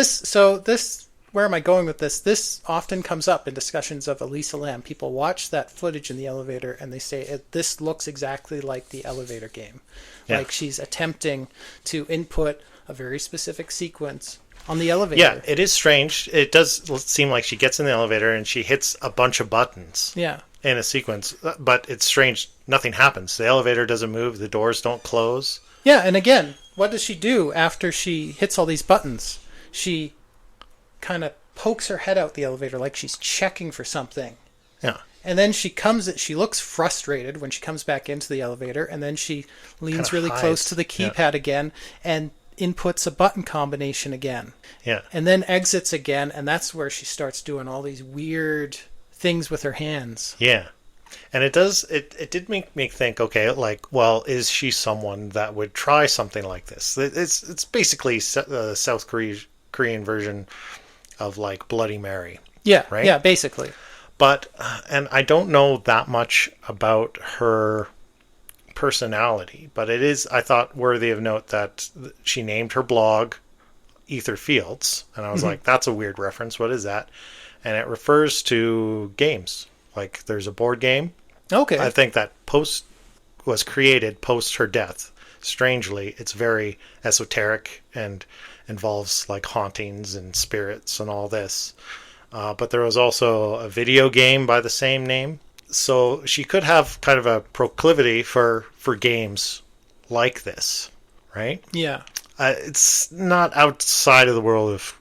where am I going with this? This often comes up in discussions of Elisa Lam. People watch that footage in the elevator and they say, this looks exactly like the elevator game. Yeah. Like she's attempting to input a very specific sequence on the elevator. Yeah, it is strange. It does seem like she gets in the elevator and she hits a bunch of buttons in a sequence. But it's strange. Nothing happens. The elevator doesn't move. The doors don't close. Yeah, and again, what does she do after she hits all these buttons? She kind of pokes her head out the elevator like she's checking for something. Yeah. And then she looks frustrated when she comes back into the elevator, and then she leans really close to the keypad again and inputs a button combination again. Yeah. And then exits again, and that's where she starts doing all these weird things with her hands. Yeah. And it did make me think, okay, like, well, is she someone that would try something like this? It's basically the South Korean version of like Bloody Mary. Yeah. Right? Yeah, basically. But, and I don't know that much about her personality, but it is, I thought, worthy of note that she named her blog Ether Fields. And I was like, that's a weird reference. What is that? And it refers to games. Like there's a board game. Okay. I think that post was created post her death. Strangely, it's very esoteric and involves like hauntings and spirits and all this. But there was also a video game by the same name. So she could have kind of a proclivity for games like this, right? Yeah. It's not outside of the world of,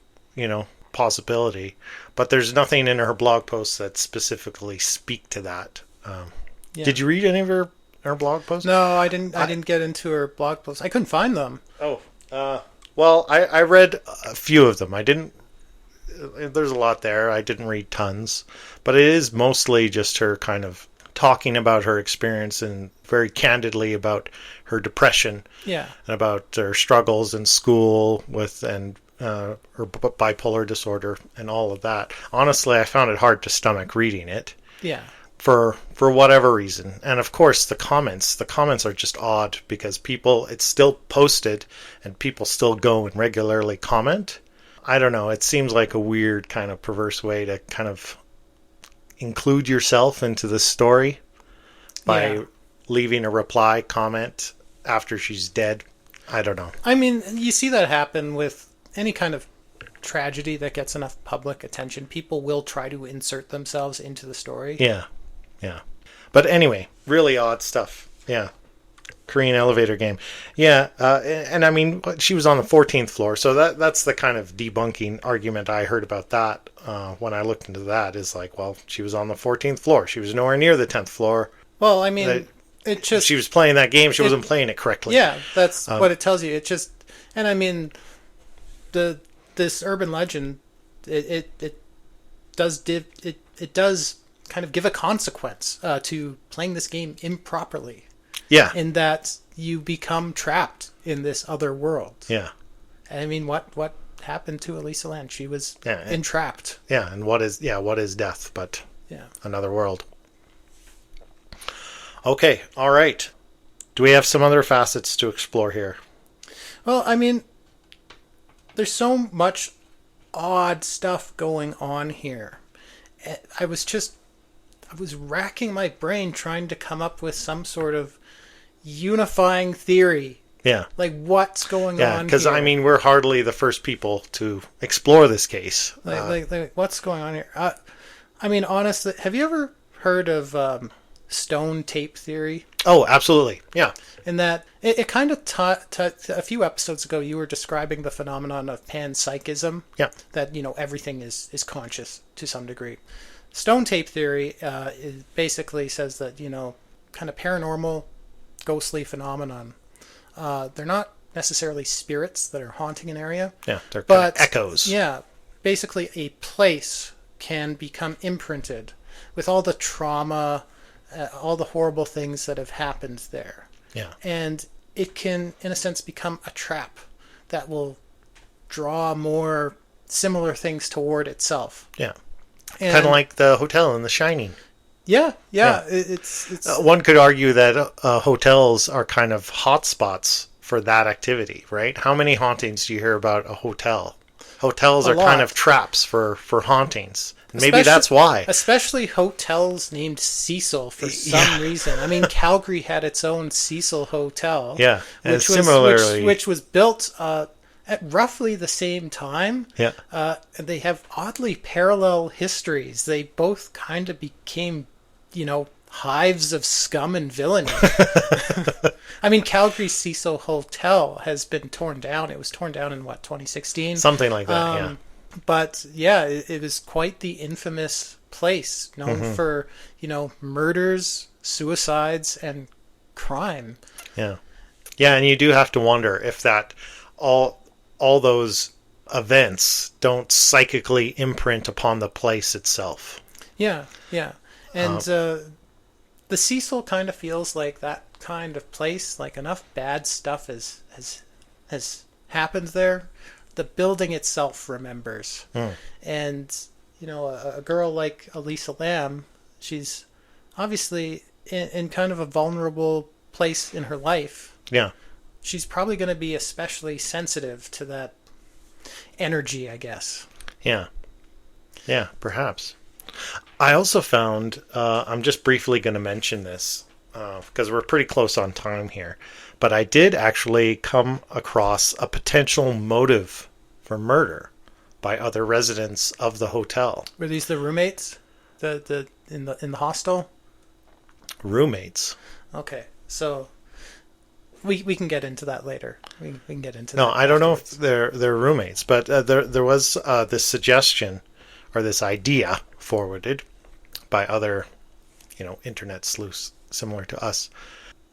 possibility. But there's nothing in her blog posts that specifically speak to that. Did you read any of her blog posts? No, I didn't get into her blog posts. I couldn't find them. Oh, well, I read a few of them. I didn't. There's a lot there. I didn't read tons, but it is mostly just her kind of talking about her experience and very candidly about her depression. Yeah. And about her struggles in school and her bipolar disorder and all of that. Honestly, I found it hard to stomach reading it. Yeah. For whatever reason. And of course the comments are just odd because it's still posted and people still go and regularly comment. I don't know, it seems like a weird kind of perverse way to kind of include yourself into the story by leaving a reply comment after she's dead. I don't know. I mean, you see that happen with any kind of tragedy that gets enough public attention. People will try to insert themselves into the story. Yeah. But anyway, really odd stuff. Yeah. Korean elevator game. Yeah. And I mean, she was on the 14th floor. So that's the kind of debunking argument I heard about that when I looked into that is like, well, she was on the 14th floor. She was nowhere near the 10th floor. Well, I mean, she was playing that game. She wasn't playing it correctly. Yeah, that's what it tells you. And I mean, this urban legend, it does kind of give a consequence to playing this game improperly. Yeah. In that you become trapped in this other world. Yeah. And I mean, what happened to Elisa Lam? She was entrapped. Yeah, and what is death but another world? Okay, all right. Do we have some other facets to explore here? Well, I mean, there's so much odd stuff going on here. I was racking my brain trying to come up with some sort of unifying theory. Yeah. Like, what's going on here? Yeah, because, I mean, we're hardly the first people to explore this case. Like what's going on here? I mean, honestly, have you ever heard of stone tape theory? Oh, absolutely. Yeah. In that, it kind of a few episodes ago, you were describing the phenomenon of panpsychism. Yeah. That, everything is conscious to some degree. Stone tape theory basically says that, kind of paranormal, ghostly phenomenon. They're not necessarily spirits that are haunting an area. Yeah, they're kind of echoes. Yeah. Basically, a place can become imprinted with all the trauma, all the horrible things that have happened there. Yeah. And it can, in a sense, become a trap that will draw more similar things toward itself. Yeah. Kind of like the hotel in The Shining. Yeah. It's one could argue that hotels are kind of hotspots for that activity, right? How many hauntings do you hear about a hotel? Hotels are kind of traps for hauntings. Maybe that's why. Especially hotels named Cecil for some reason. I mean, Calgary had its own Cecil Hotel. Yeah, and which was built at roughly the same time. Yeah. And they have oddly parallel histories. They both kind of became, hives of scum and villainy. I mean, Calgary's Cecil Hotel has been torn down. It was torn down in, 2016? Something like that, yeah. But, yeah, it was quite the infamous place, known for, murders, suicides, and crime. Yeah. Yeah, and you do have to wonder if that all those events don't psychically imprint upon the place itself. Yeah. And the Cecil kind of feels like that kind of place, like enough bad stuff has happened there. The building itself remembers. And, a girl like Elisa Lam, she's obviously in kind of a vulnerable place in her life. Yeah. She's probably going to be especially sensitive to that energy, I guess. Yeah. Yeah, perhaps. I also found, I'm just briefly going to mention this, because we're pretty close on time here, but I did actually come across a potential motive for murder by other residents of the hotel. Were these the roommates? The in the hostel? Roommates. Okay, so we can get into that later. We can get into no, that. No, I don't know if they're roommates, but there was this suggestion or this idea forwarded by other, internet sleuths similar to us,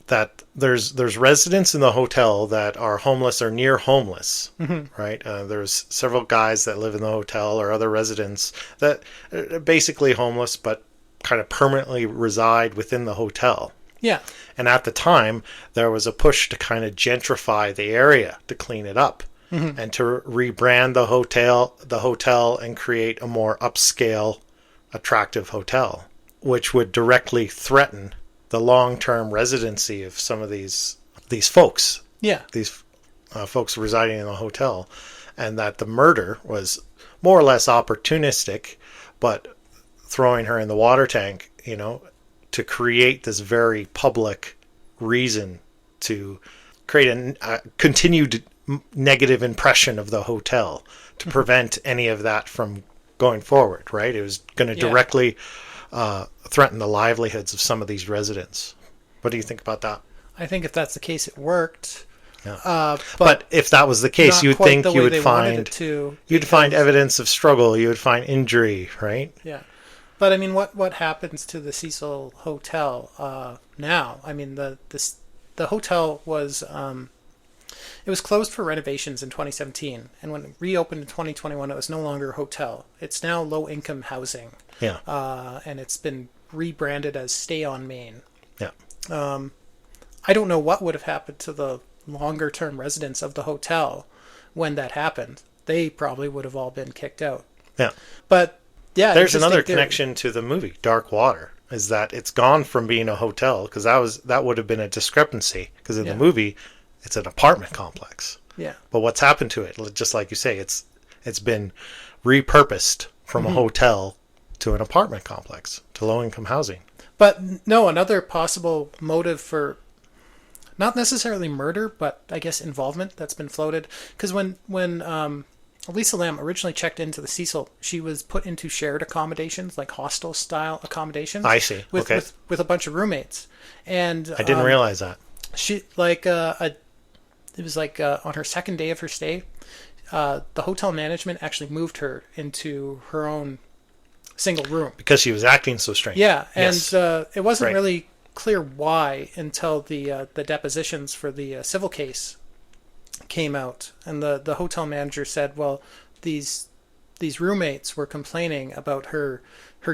that there's residents in the hotel that are homeless or near homeless, right? There's several guys that live in the hotel or other residents that are basically homeless but kind of permanently reside within the hotel. Yeah. And at the time, there was a push to kind of gentrify the area, to clean it up, and to rebrand the hotel and create a more upscale, attractive hotel, which would directly threaten the long-term residency of some of these folks. Yeah. These folks residing in the hotel, and that the murder was more or less opportunistic, but throwing her in the water tank, to create this very public reason to create a continued negative impression of the hotel to prevent any of that from going forward, right? It was going to directly threaten the livelihoods of some of these residents. What do you think about that? I think if that's the case, it worked. Yeah. But if that was the case, you would think you would find evidence of struggle. You would find injury, right? Yeah. But I mean, what happens to the Cecil Hotel now? I mean, the hotel was it was closed for renovations in 2017, and when it reopened in 2021, it was no longer a hotel. It's now low-income housing. Yeah. And it's been rebranded as Stay on Main. Yeah. I don't know what would have happened to the longer-term residents of the hotel when that happened. They probably would have all been kicked out. Yeah. But yeah, there's another connection to the movie Dark Water, is that it's gone from being a hotel, because that would have been a discrepancy, because in the movie it's an apartment complex. Yeah. But what's happened to it? Just like you say, it's been repurposed from a hotel to an apartment complex, to low-income housing. But no, another possible motive for not necessarily murder, but I guess involvement that's been floated. Because when Elisa Lam originally checked into the Cecil, she was put into shared accommodations, like hostel-style accommodations. I see. With, Okay. with a bunch of roommates. And I didn't realize that. She it was like on her second day of her stay, the hotel management actually moved her into her own single room Because she was acting so strange. Yeah, and Yes. it wasn't Right. really clear why until the depositions for the civil case came out, and the hotel manager said, well, these roommates were complaining about her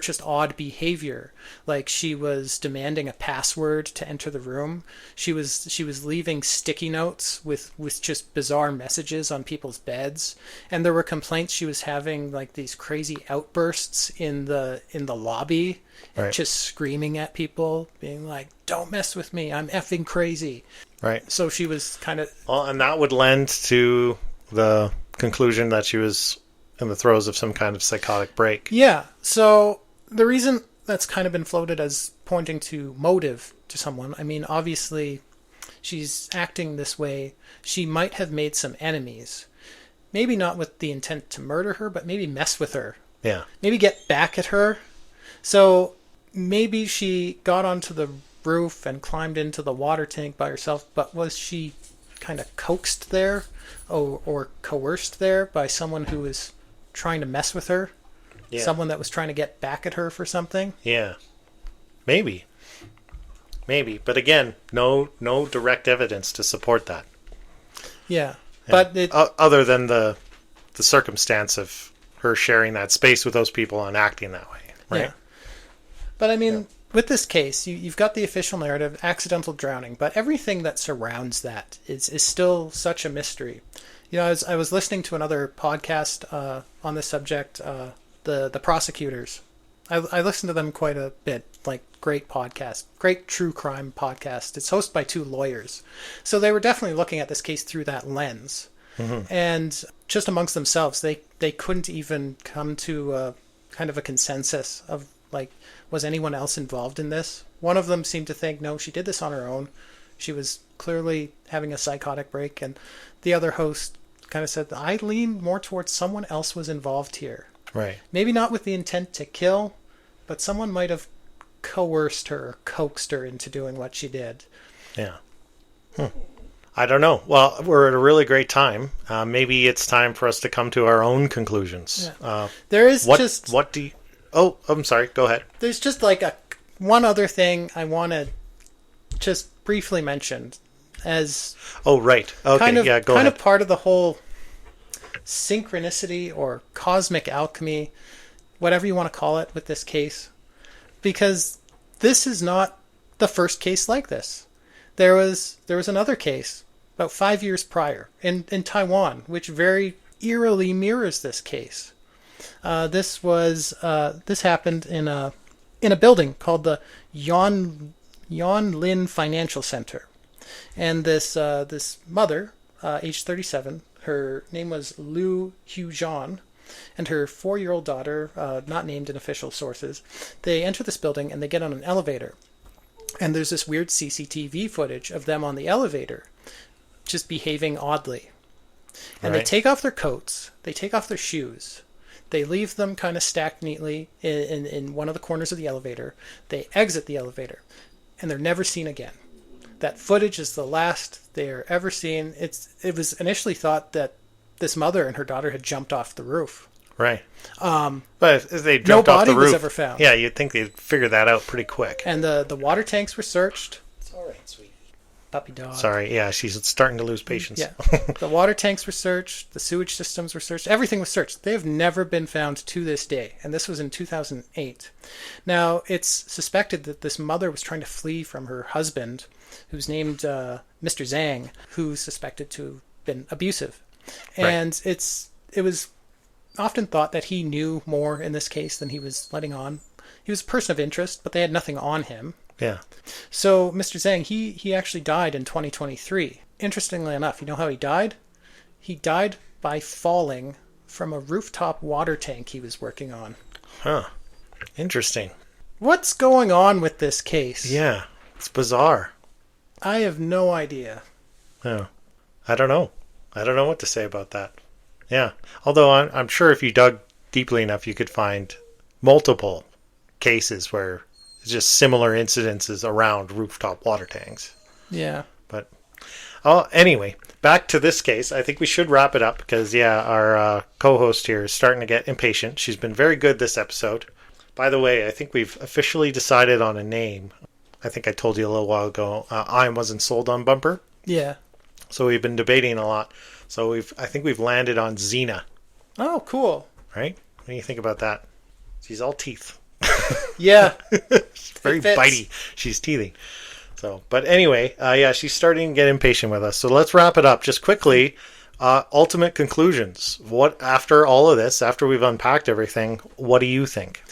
just odd behavior, like she was demanding a password to enter the room. She was leaving sticky notes with just bizarre messages on people's beds, and there were complaints she was having like these crazy outbursts in the lobby, Right. just screaming at people, being like, "Don't mess with me, I'm effing crazy." Right. So she was kind of Well, and that would lend to the conclusion that she was in the throes of some kind of psychotic break. Yeah. So the reason that's kind of been floated as pointing to motive to someone, I mean, obviously she's acting this way. She might have made some enemies. Maybe not with the intent to murder her, but maybe mess with her. Yeah. Maybe get back at her. So maybe she got onto the roof and climbed into the water tank by herself, but was she kind of coaxed there or coerced there by someone who was trying to mess with her? Yeah. Someone that was trying to get back at her for something? Yeah. Maybe. But again, no direct evidence to support that. Yeah. But it, Other than the circumstance of her sharing that space with those people and acting that way, right? yeah. But I mean, with this case, you've got the official narrative, accidental drowning, but everything that surrounds that is still such a mystery. You know, I was listening to another podcast on this subject, the prosecutors. I listened to them quite a bit, like great podcast, great true crime podcast. It's hosted by two lawyers. So they were definitely looking at this case through that lens. Mm-hmm. And just amongst themselves, they couldn't even come to kind of a consensus of, like, was anyone else involved in this? One of them seemed to think, no, she did this on her own. She was clearly having a psychotic break. And the other host kind of said, I lean more towards someone else was involved here. Right. Maybe not with the intent to kill, but someone might have coerced her or coaxed her into doing what she did. Yeah. I don't know. Well, we're at a really great time. Maybe it's time for us to come to our own conclusions. Yeah. There is what do you... Oh, I'm sorry. Go ahead. There's just like one other thing I want to just briefly mention as... Oh, right. Okay, kind of, yeah, go kind ahead. of part of the whole synchronicity or cosmic alchemy, whatever you want to call it, with this case. Because this is not the first case like this. There was another case about 5 years prior in Taiwan, which very eerily mirrors this case. This happened in a building called the Lin Financial Center, and this mother, age 37, her name was Liu Hujan, and her 4-year-old daughter, not named in official sources, they enter this building and they get on an elevator, and there's this weird CCTV footage of them on the elevator, just behaving oddly, and Right. they take off their coats, they take off their shoes. They leave them kind of stacked neatly in one of the corners of the elevator. They exit the elevator, and they're never seen again. That footage is the last they are ever seen. It was initially thought that this mother and her daughter had jumped off the roof. Right. But if they jumped no off the body was roof, ever found. Yeah, you'd think they'd figure that out pretty quick. And the water tanks were searched. It's all right, sweetie. Puppy dog. Sorry, yeah, she's starting to lose patience. Yeah. The water tanks were searched. The sewage systems were searched. Everything was searched. They have never been found to this day. And this was in 2008. Now, it's suspected that this mother was trying to flee from her husband, who's named Mr. Zhang, who's suspected to have been abusive. And Right. it was often thought that he knew more in this case than he was letting on. He was a person of interest, but they had nothing on him. Yeah. So Mr. Zhang, he actually died in 2023. Interestingly enough, you know how he died? he died by falling from a rooftop water tank he was working on. Huh. Interesting. What's going on with this case? Yeah, it's bizarre. I have no idea. Yeah. I don't know. I don't know what to say about that. Yeah. Although I'm sure if you dug deeply enough, you could find multiple cases where it's just similar incidences around rooftop water tanks. Yeah. But, anyway, back to this case. I think we should wrap it up because, our co-host here is starting to get impatient. She's been very good this episode. By the way, I think we've officially decided on a name. I think I told you a little while ago. I wasn't sold on bumper. Yeah. So we've been debating a lot. So I think we've landed on Xena. Oh, cool. Right? What do you think about that? She's all teeth. Yeah. Very bitey. She's teething. So, but anyway, she's starting to get impatient with us. So let's wrap it up just quickly. Ultimate conclusions. What after all of this, after we've unpacked everything, what do you think?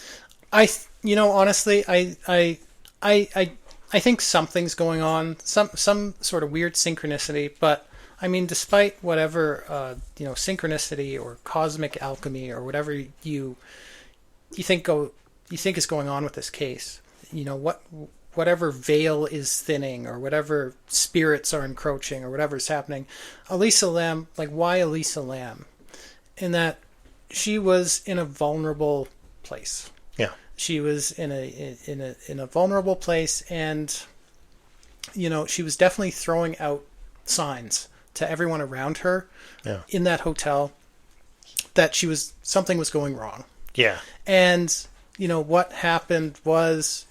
Honestly, I think something's going on, some sort of weird synchronicity. But I mean, despite whatever synchronicity or cosmic alchemy or whatever you think is going on with this case, whatever veil is thinning or whatever spirits are encroaching or whatever's happening, Elisa Lam, why Elisa Lam? In that she was in a vulnerable place. Yeah. She was in a vulnerable place, and she was definitely throwing out signs to everyone around her in that hotel that something was going wrong. Yeah. And what happened was,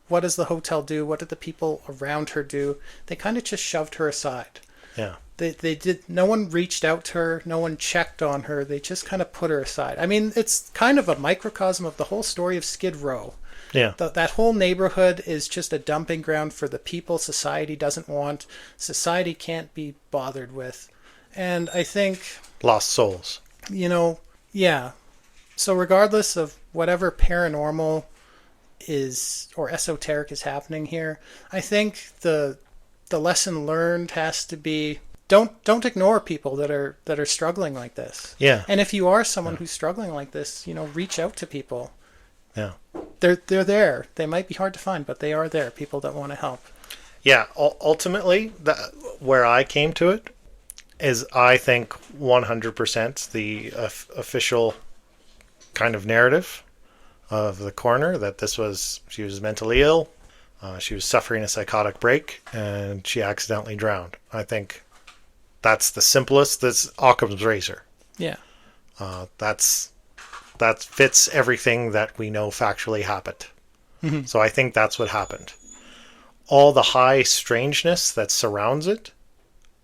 what does the hotel do? What did the people around her do? They kind of just shoved her aside. Yeah. They did. No one reached out to her. No one checked on her. They just kind of put her aside. I mean, it's kind of a microcosm of the whole story of Skid Row. Yeah. That whole neighborhood is just a dumping ground for the people society doesn't want, society can't be bothered with. And I think... Lost souls. Yeah. So regardless of whatever paranormal is or esoteric is happening here, I think the lesson learned has to be don't ignore people that are struggling like this. Yeah. And if you are someone who's struggling like this, reach out to people. Yeah. They're there. They might be hard to find, but they are there. People that want to help. Yeah. Ultimately, where I came to it is, I think 100% the official kind of narrative of the coroner that she was mentally ill. She was suffering a psychotic break, and she accidentally drowned. I think that's the simplest. That's Occam's razor. Yeah. That fits everything that we know factually happened. Mm-hmm. So I think that's what happened. All the high strangeness that surrounds it,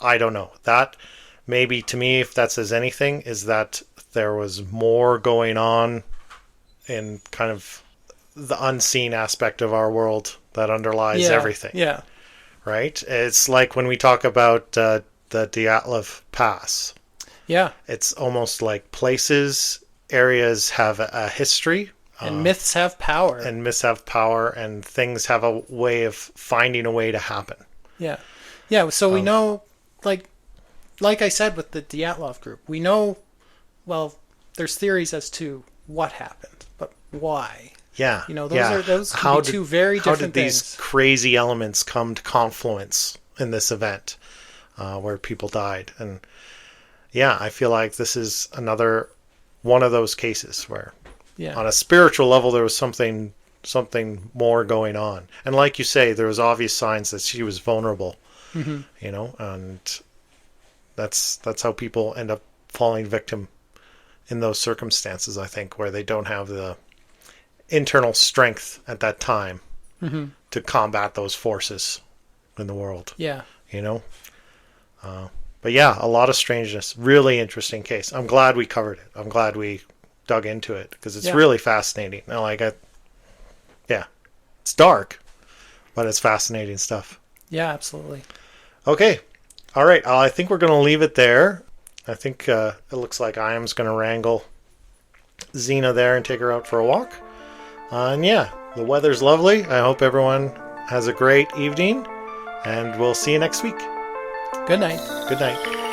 I don't know. That maybe, to me, if that says anything, is that there was more going on in kind of the unseen aspect of our world that underlies everything. Yeah. Right? It's like when we talk about the Dyatlov Pass. Yeah. It's almost like areas have a history. And myths have power. And myths have power, and things have a way of finding a way to happen. Yeah. Yeah, so we know, like I said with the Dyatlov group, we know, there's theories as to what happened, but why? Yeah. Those could be two very different things. How did these crazy elements come to confluence in this event where people died? And I feel like this is another one of those cases where on a spiritual level there was something more going on. And like you say, there was obvious signs that she was vulnerable. Mm-hmm. And that's how people end up falling victim in those circumstances, I think, where they don't have the internal strength at that time to combat those forces in the world. Yeah. But a lot of strangeness. Really interesting case. I'm glad we covered it. I'm glad we dug into it because it's really fascinating. It's dark, but it's fascinating stuff. Yeah, absolutely. Okay. All right. I think we're going to leave it there. I think it looks like I am's going to wrangle Xena there and take her out for a walk. And the weather's lovely. I hope everyone has a great evening, and we'll see you next week. Good night. Good night.